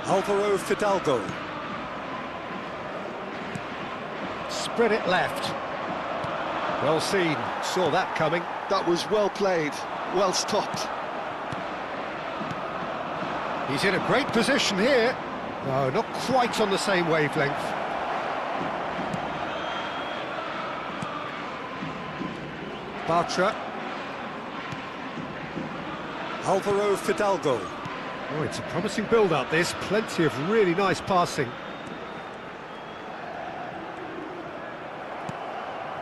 Alvaro Fidalgo. Spread it left. Well seen, saw that coming. That was well played, well stopped. He's in a great position here. No, not quite on the same wavelength. Bartra. Alvaro Fidalgo. Oh, it's a promising build-up, this. Plenty of really nice passing.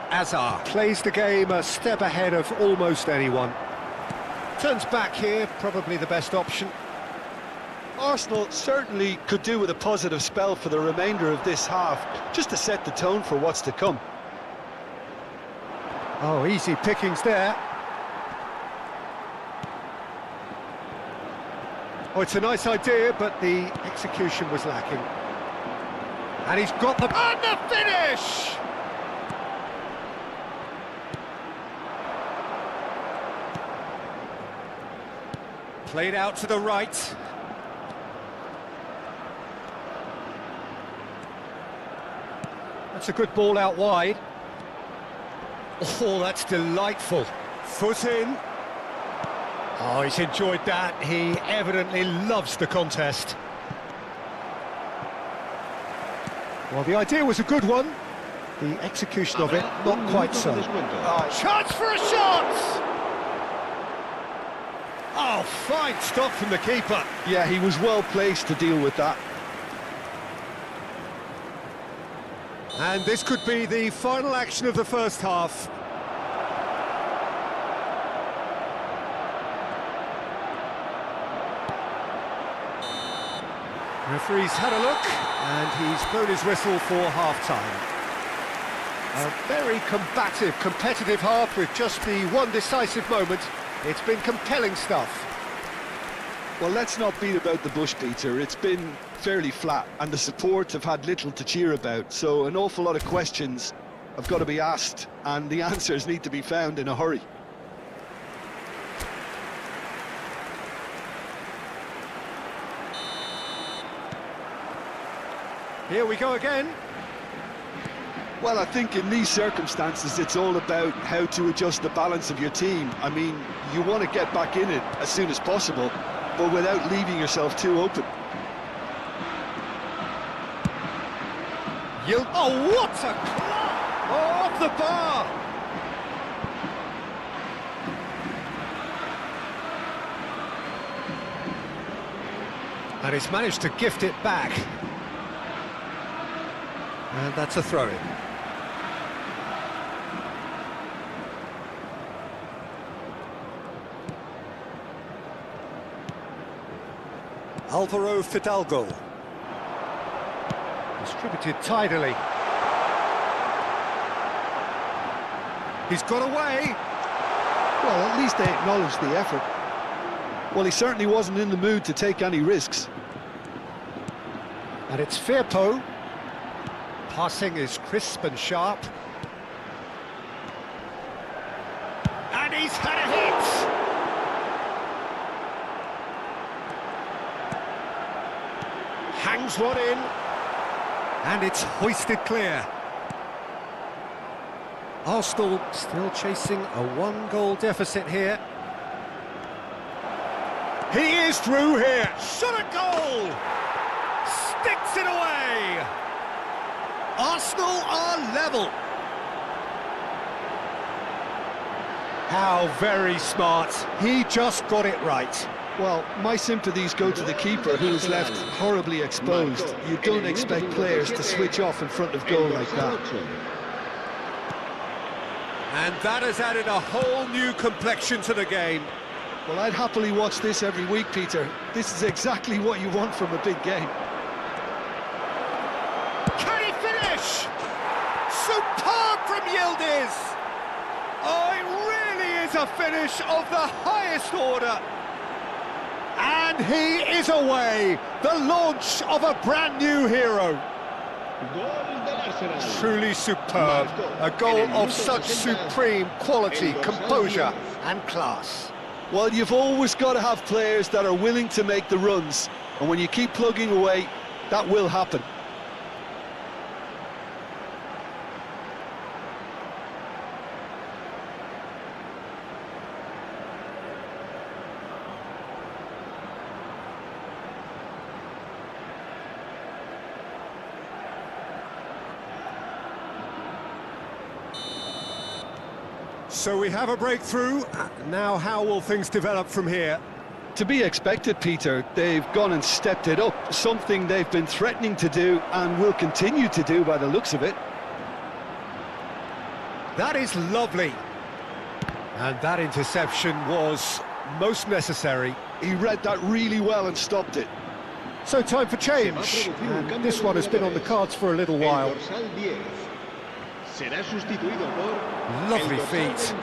Hazard plays the game a step ahead of almost anyone. Turns back here, probably the best option. Arsenal certainly could do with a positive spell for the remainder of this half, just to set the tone for what's to come. Oh, easy pickings there. Oh, it's a nice idea, but the execution was lacking. And he's got the... And the finish! Played out to the right. That's a good ball out wide. Oh, that's delightful. Foot in. Oh, he's enjoyed that. He evidently loves the contest. Well, the idea was a good one. The execution of it, not quite so. Chance for a shot! Oh, fine stop from the keeper. Yeah, he was well placed to deal with that. And this could be the final action of the first half. Referee's had a look, and he's blown his whistle for half-time. A very combative, competitive half with just the one decisive moment. It's been compelling stuff. Well, let's not beat about the bush, Peter. It's been fairly flat, and the support have had little to cheer about, so an awful lot of questions have got to be asked, and the answers need to be found in a hurry. Here we go again. Well, I think in these circumstances, it's all about how to adjust the balance of your team. I mean, you want to get back in it as soon as possible, but without leaving yourself too open. Oh, what a clap! Oh, off the bar! And he's managed to gift it back. And that's a throw-in. Alvaro Fidalgo. Distributed tidily. He's got away. Well, at least they acknowledge the effort. Well, he certainly wasn't in the mood to take any risks. And it's Firpo. Passing is crisp and sharp. And he's had a hit! Hangs one in. And it's hoisted clear. Arsenal still chasing a one-goal deficit here. He is through here. Shot a goal! Sticks it away! Arsenal are level. How very smart. He just got it right. Well, my sympathies go to the keeper, who is left horribly exposed. You don't expect players to switch off in front of goal like that. And that has added a whole new complexion to the game. Well, I'd happily watch this every week, Peter. This is exactly what you want from a big game. Can he finish? Superb from Yildiz! Oh, it really is a finish of the highest order. And he is away. The launch of a brand new hero. Truly superb. A goal of such supreme quality, composure and class. Well, you've always got to have players that are willing to make the runs. And when you keep plugging away, that will happen. So we have a breakthrough. Now how will things develop from here? To be expected, Peter. They've gone and stepped it up, something they've been threatening to do and will continue to do by the looks of it. That is lovely. And that interception was most necessary. He read that really well and stopped it. So time for change. And this one has been on the cards for a little while. Lovely feet.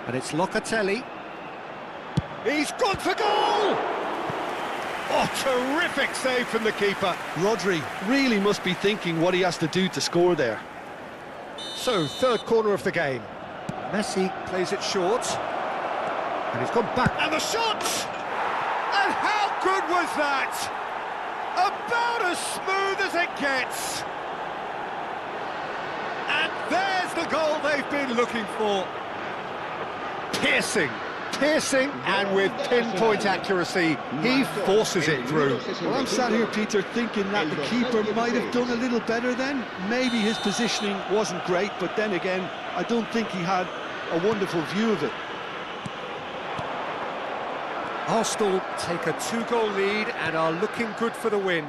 And it's Locatelli. He's gone for goal! Oh, terrific save from the keeper. Rodri really must be thinking what he has to do to score there. So, third corner of the game. Messi plays it short. And he's gone back. And the shot! And how good was that? About as smooth as it gets. And there's the goal they've been looking for. Piercing, Piercing and with pinpoint accuracy, he forces it through. Well, I'm sat here, Peter, thinking that the keeper might have done a little better then. Maybe his positioning wasn't great, but then again, I don't think he had a wonderful view of it. Arsenal take a 2-goal lead and are looking good for the win.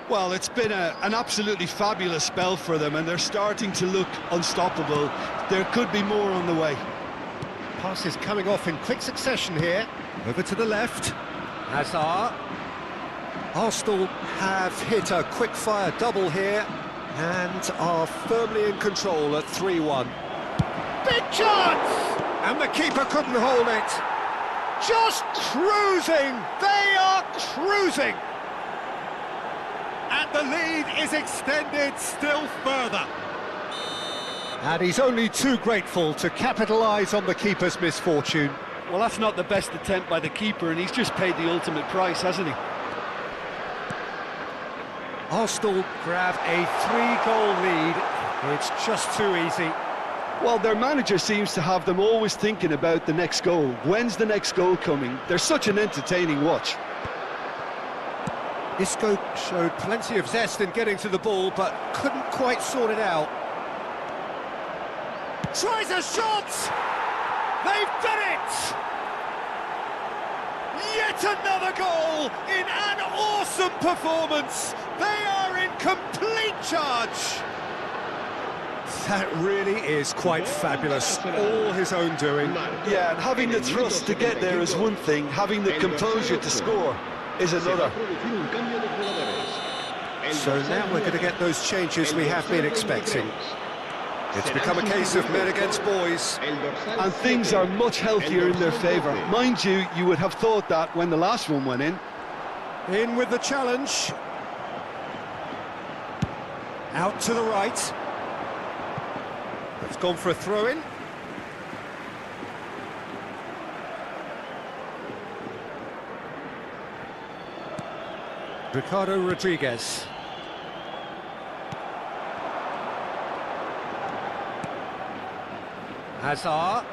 Well, it's been an absolutely fabulous spell for them, and they're starting to look unstoppable. There could be more on the way. Passes coming off in quick succession here. Over to the left. Hazard. Arsenal have hit a quick-fire double here and are firmly in control at 3-1. Big chance! And the keeper couldn't hold it. Just cruising! They are cruising! And the lead is extended still further. And he's only too grateful to capitalise on the keeper's misfortune. Well, that's not the best attempt by the keeper, and he's just paid the ultimate price, hasn't he? Arsenal grab a 3-goal lead. It's just too easy. Well, their manager seems to have them always thinking about the next goal. When's the next goal coming? They're such an entertaining watch. Isco showed plenty of zest in getting to the ball, but couldn't quite sort it out. Tries a shot! They've done it! Yet another goal in an awesome performance! They are in complete charge! That really is quite fabulous, all his own doing. Yeah, and having the thrust to get there is one thing, having the composure to score is another. So now we're going to get those changes we have been expecting. It's become a case of men against boys. And things are much healthier in their favour. Mind you, you would have thought that when the last one went in. In with the challenge. Out to the right. It's gone for a throw-in. Ricardo Rodriguez. Hazard.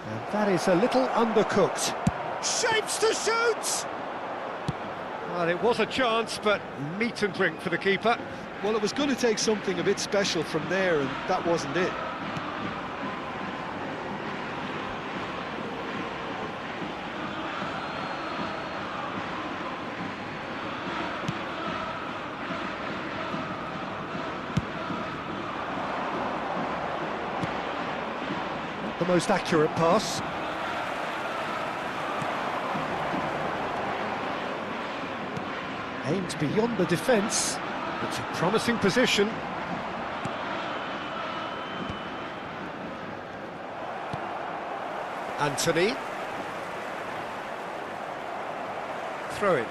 And that is a little undercooked. Shapes to shoot! Well, it was a chance, but meat and drink for the keeper. Well, it was going to take something a bit special from there, and that wasn't it. The most accurate pass. Aimed beyond the defence. It's a promising position. Anthony. Throw in.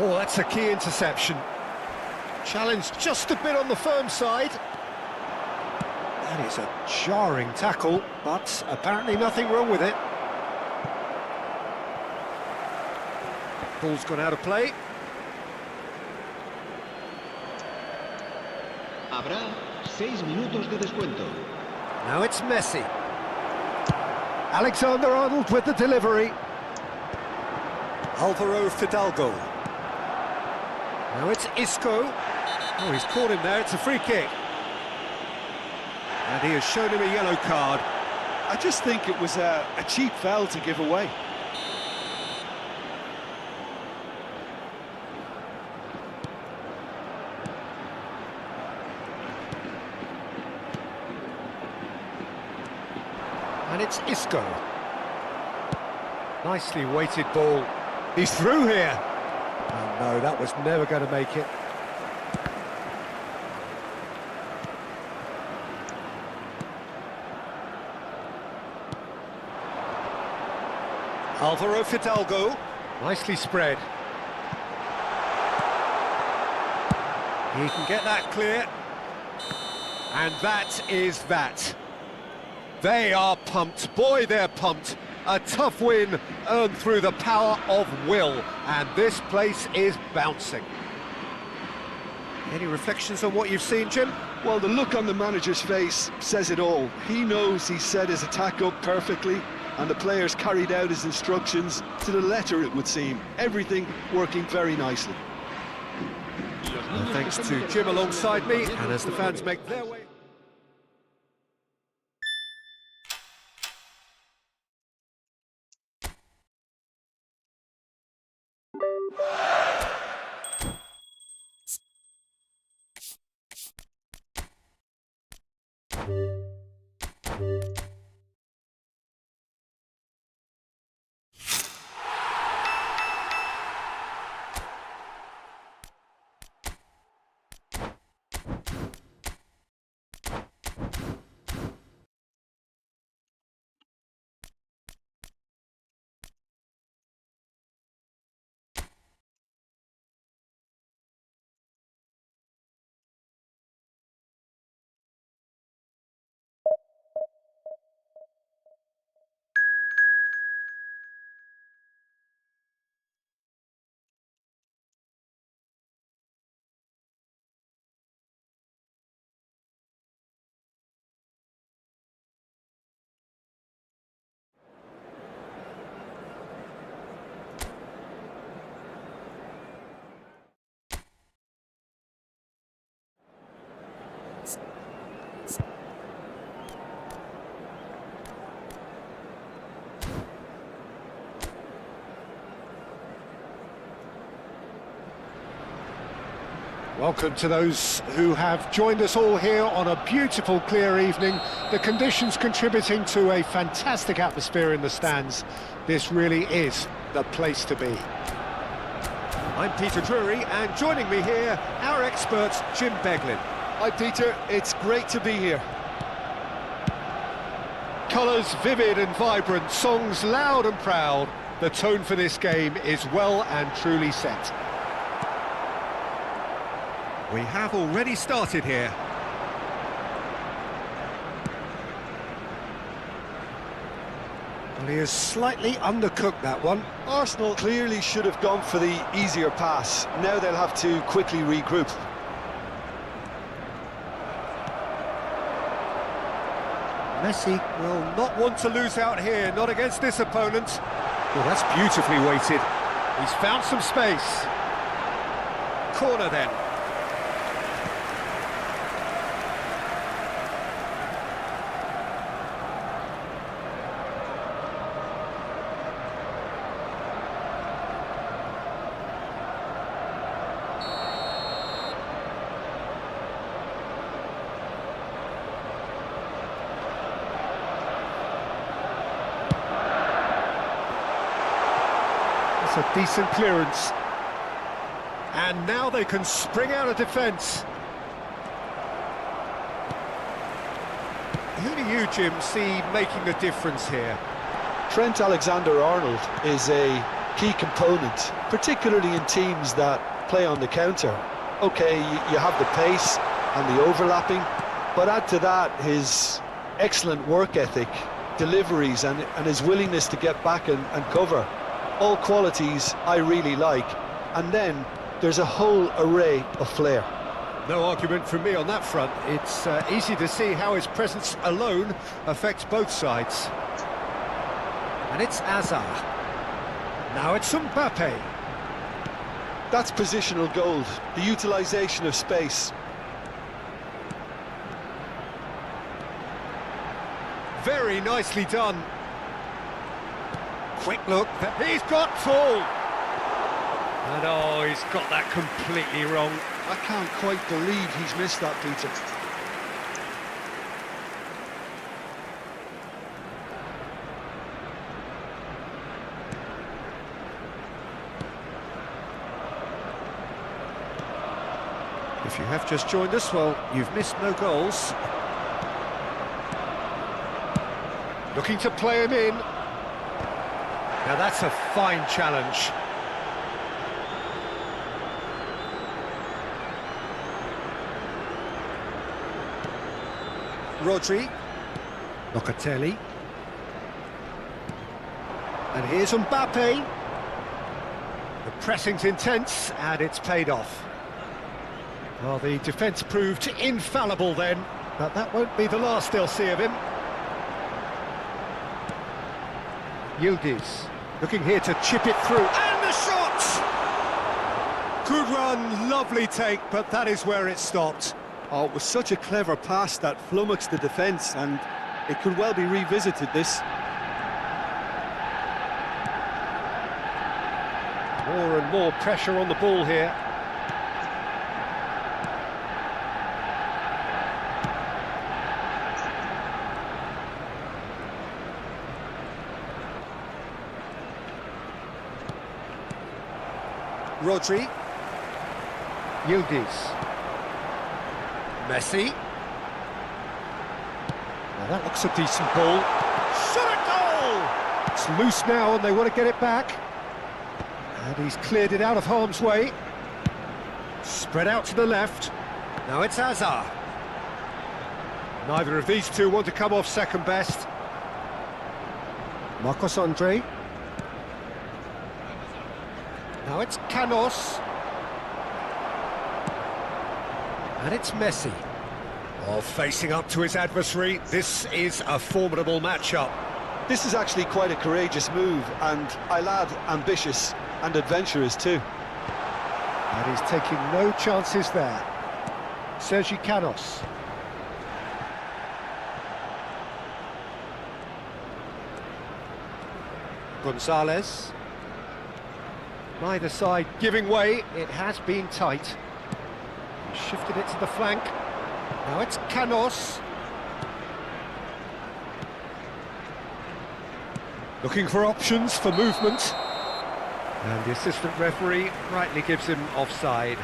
Oh, that's a key interception. Challenge just a bit on the firm side. That is a jarring tackle, but apparently nothing wrong with it. Ball's gone out of play. Habrá 6 minutos de descuento. Now it's Messi. Alexander-Arnold with the delivery. Alvaro Fidalgo. Now it's Isco. Oh, he's caught him there, it's a free kick. And he has shown him a yellow card. I just think it was a cheap foul to give away. And it's Isco. Nicely weighted ball. He's through here. Oh no, that was never going to make it. Alvaro Fidalgo, nicely spread. He can get that clear. And that is that. They are pumped, boy they're pumped. A tough win earned through the power of will, and this place is bouncing. Any reflections on what you've seen, Jim? Well, the look on the manager's face says it all. He knows he set his attack up perfectly, and the players carried out his instructions to the letter, it would seem. Everything working very nicely. Thanks to Jim alongside me, and as the fans make their way... Welcome to those who have joined us all here on a beautiful, clear evening. The conditions contributing to a fantastic atmosphere in the stands. This really is the place to be. I'm Peter Drury, and joining me here, our expert, Jim Beglin. Hi, Peter. It's great to be here. Colours vivid and vibrant, songs loud and proud. The tone for this game is well and truly set. We have already started here. Well, he has slightly undercooked that one. Arsenal clearly should have gone for the easier pass. Now they'll have to quickly regroup. Messi will not want to lose out here, not against this opponent. Well, that's beautifully weighted. He's found some space. Corner then. It's a decent clearance. And now they can spring out of defence. Who do you, Jim, see making the difference here? Trent Alexander-Arnold is a key component, particularly in teams that play on the counter. Okay, you have the pace and the overlapping, but add to that his excellent work ethic, deliveries and his willingness to get back and cover. All qualities I really like. And then there's a whole array of flair. No argument from me on that front. It's easy to see how his presence alone affects both sides. And it's Hazard. Now it's Mbappe. That's positional gold, the utilisation of space. Very nicely done. Quick look, he's got full. And oh, he's got that completely wrong. I can't quite believe he's missed that, Peter. If you have just joined us, well, you've missed no goals. Looking to play him in. Now that's a fine challenge. Rodri. Locatelli. And here's Mbappe. The pressing's intense, and it's paid off. Well, the defence proved infallible then, but that won't be the last they'll see of him. Yildiz, looking here to chip it through, and the shot! Good run, lovely take, but that is where it stopped. Oh, it was such a clever pass that flummoxed the defence, and it could well be revisited, this. More and more pressure on the ball here. Rodri. Yildiz. Messi. Now that looks a decent ball. Shot at goal! It's loose now and they want to get it back. And he's cleared it out of harm's way. Spread out to the left. Now it's Hazard. Neither of these two want to come off second best. Marcos Andre. Now it's Canos. And it's Messi. Oh, facing up to his adversary. This is a formidable matchup. This is actually quite a courageous move, and I'll add ambitious and adventurous too. And he's taking no chances there. Sergi Canos. Gonzalez. Neither side giving way. It has been tight. He shifted it to the flank. Now it's Canos. Looking for options for movement. And the assistant referee rightly gives him offside.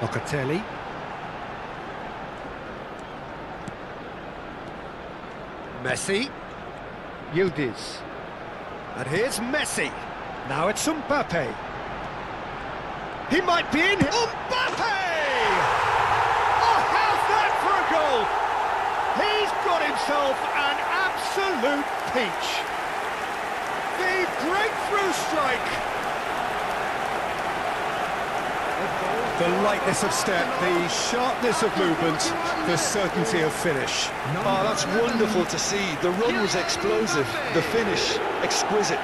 Locatelli. Messi. Yildiz. And here's Messi. Now it's Mbappe. He might be in. Mbappe! Oh, how's that for a goal? He's got himself an absolute peach. The breakthrough strike. The lightness of step, the sharpness of movement, the certainty of finish. Oh, that's wonderful to see. The run was explosive, the finish exquisite.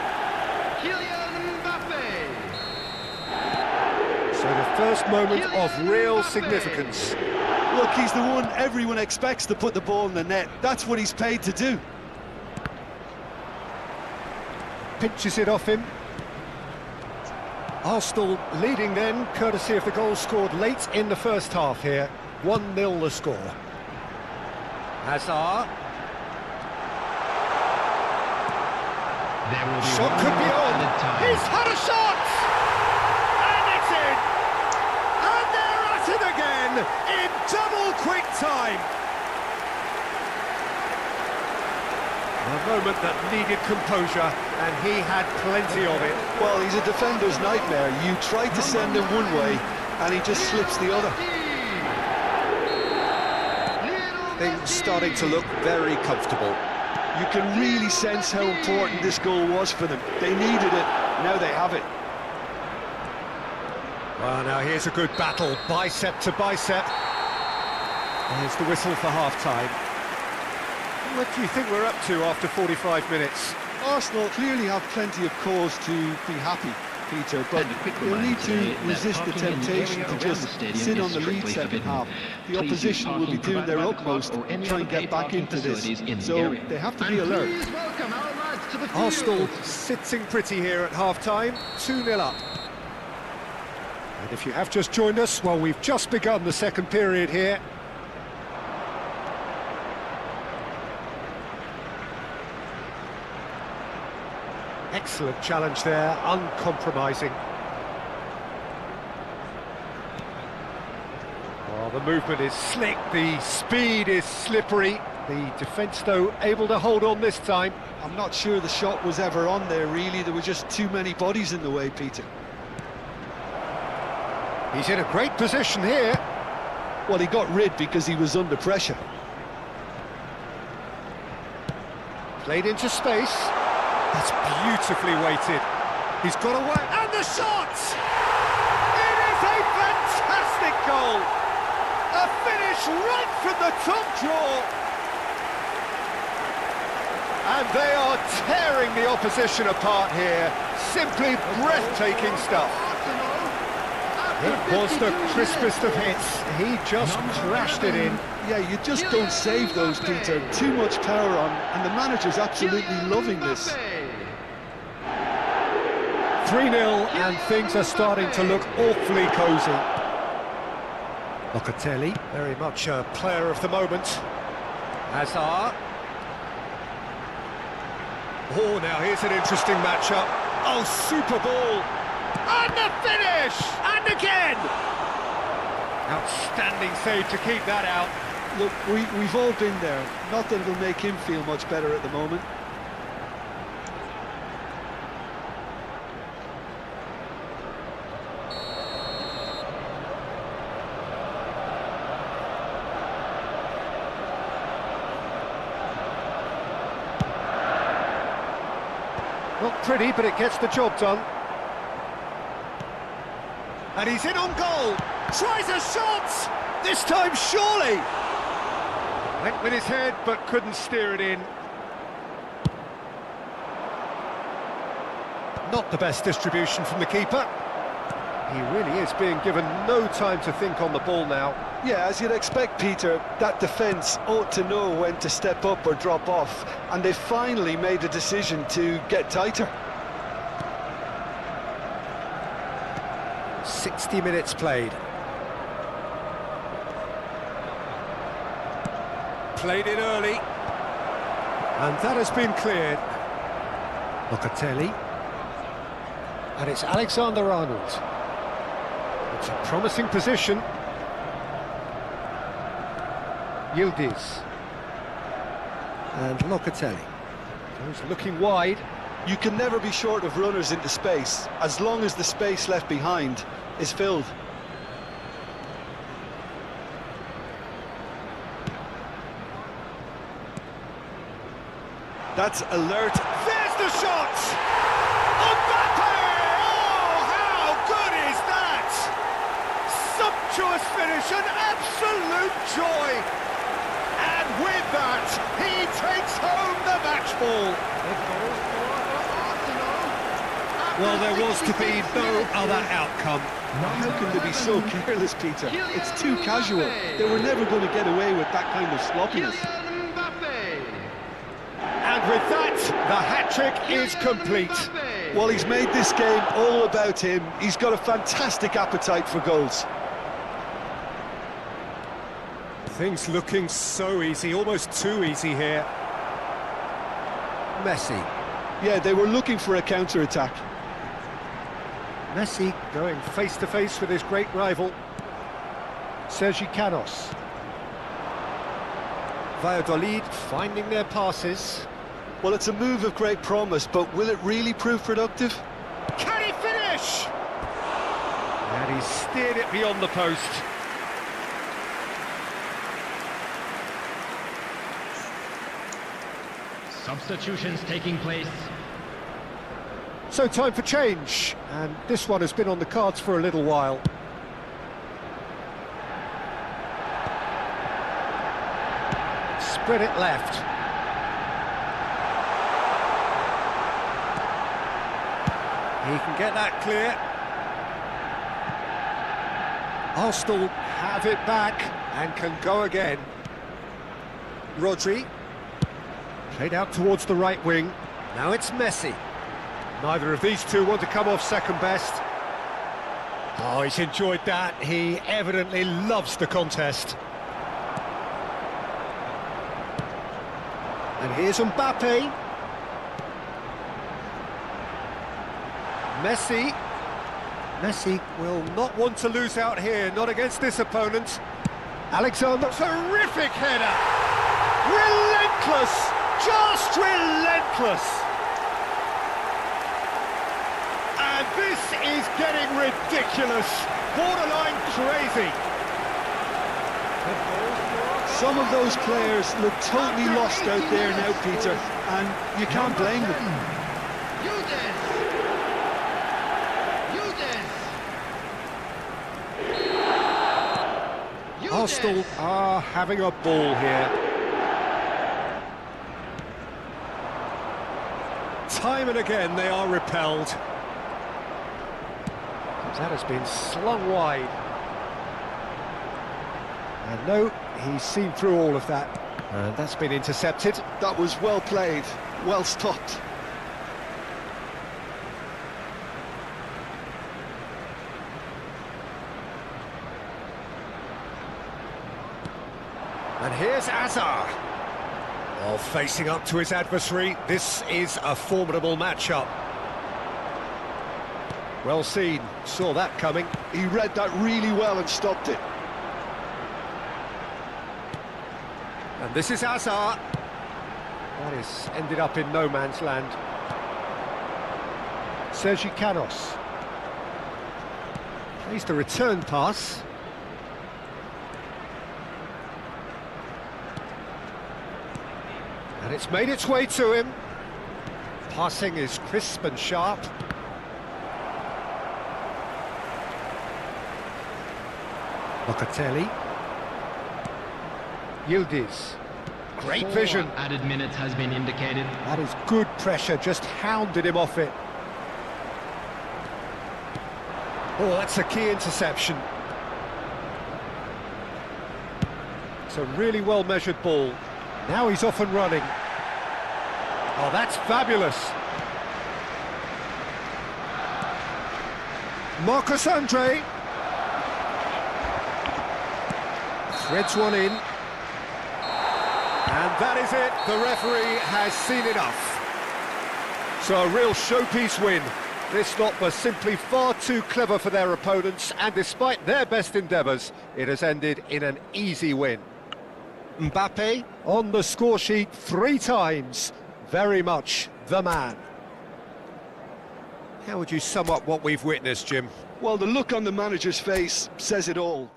So the first moment of real significance. Look, he's the one everyone expects to put the ball in the net. That's what he's paid to do. Pinches it off him. Arsenal leading then, courtesy of the goal scored late in the first half here. 1-0 the score. Hazard. Shot could be on. He's had a shot! And it's in! And they're at it again in double quick time. A moment that needed composure, and he had plenty of it. Well, he's a defender's nightmare. You try to send him one way, and he just slips the other. Things starting to look very comfortable. You can really sense how important this goal was for them. They needed it, now they have it. Well, now here's a good battle, bicep to bicep. There's the whistle for half-time. What do you think we're up to after 45 minutes? Arsenal clearly have plenty of cause to be happy, Peter, but they'll need to resist the temptation to just sit on the lead second half. The opposition will be doing their utmost to try and get back into this, so they have to be alert. Arsenal sitting pretty here at half-time, 2-0 up. And if you have just joined us, well, we've just begun the second period here. Excellent challenge there, uncompromising. Oh, Well, the movement is slick, the speed is slippery. The defence, though, able to hold on this time. I'm not sure the shot was ever on there, really. There were just too many bodies in the way, Peter. He's in a great position here. Well, he got rid because he was under pressure. Played into space. That's beautifully weighted. He's got away, and the shot! It is a fantastic goal! A finish right from the top draw! And they are tearing the opposition apart here. Simply breathtaking stuff. It was the crispest of hits. He just crashed it in. Yeah, you just don't save those, Peter. Too much power on, and the manager's absolutely loving this. 3-0, and things are starting to look awfully cosy. Locatelli, very much a player of the moment. Hazard. Oh, now here's an interesting matchup. Oh, super ball. And the finish! And again! Outstanding save to keep that out. Look, we've all been there. Not that it'll make him feel much better at the moment. Not pretty, but it gets the job done. And he's in on goal. Tries a shot! This time, surely! Went with his head, but couldn't steer it in. Not the best distribution from the keeper. He really is being given no time to think on the ball now. Yeah, as you'd expect, Peter, that defence ought to know when to step up or drop off, and they've finally made a decision to get tighter. 60 minutes played. Played it early. And that has been cleared. Locatelli. And it's Alexander-Arnold. It's a promising position. Yildiz. And Locatelli. Goes looking wide. You can never be short of runners into space, as long as the space left behind is filled. That's alert. There's the shot! Mbappe! Oh, how good is that? Sumptuous finish, an absolute joy! And with that, he takes home the match ball. Well, there was to be no other outcome. How can they be so careless, Peter? It's too casual. They were never going to get away with that kind of sloppiness. And with that, the hat-trick is complete. Well, he's made this game all about him. He's got a fantastic appetite for goals. Things looking so easy, almost too easy here. Messi. Yeah, they were looking for a counter-attack. Messi going face-to-face with his great rival, Sergi Canos. Valladolid finding their passes. Well, it's a move of great promise, but will it really prove productive? Can he finish? And he steered it beyond the post. Substitutions taking place. So time for change, and this one has been on the cards for a little while. Spread it left. He can get that clear. Arsenal have it back and can go again. Rodri. Played out towards the right wing. Now it's Messi. Neither of these two want to come off second best. Oh, he's enjoyed that. He evidently loves the contest. And here's Mbappe. Messi will not want to lose out here, not against this opponent. Alexander, terrific header! Relentless! Just relentless! And this is getting ridiculous, borderline crazy. Some of those players look totally lost out there now, Peter, and you can't blame them. Arsenal are having a ball here. Time and again they are repelled. That has been slung wide. And no, he's seen through all of that. And that's been intercepted. That was well played, well stopped. And here's Azar. While facing up to his adversary, this is a formidable matchup. Well seen, saw that coming. He read that really well and stopped it. And this is Azar. That is ended up in no man's land. Sergi Canos. Plays the return pass. And it's made its way to him. Passing is crisp and sharp. Locatelli. Yildiz. Great vision. Added minutes has been indicated. That is good pressure, just hounded him off it. Oh, that's a key interception. It's a really well-measured ball. Now he's off and running. Oh, that's fabulous. Marcus Andre. Threads one in. And that is it. The referee has seen enough. So a real showpiece win. This lot was simply far too clever for their opponents, and despite their best endeavours, it has ended in an easy win. Mbappe on the score sheet 3 times. Very much the man. How would you sum up what we've witnessed, Jim? Well, the look on the manager's face says it all.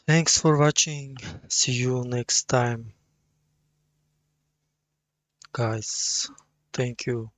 Thanks for watching. See you next time, guys. Thank you.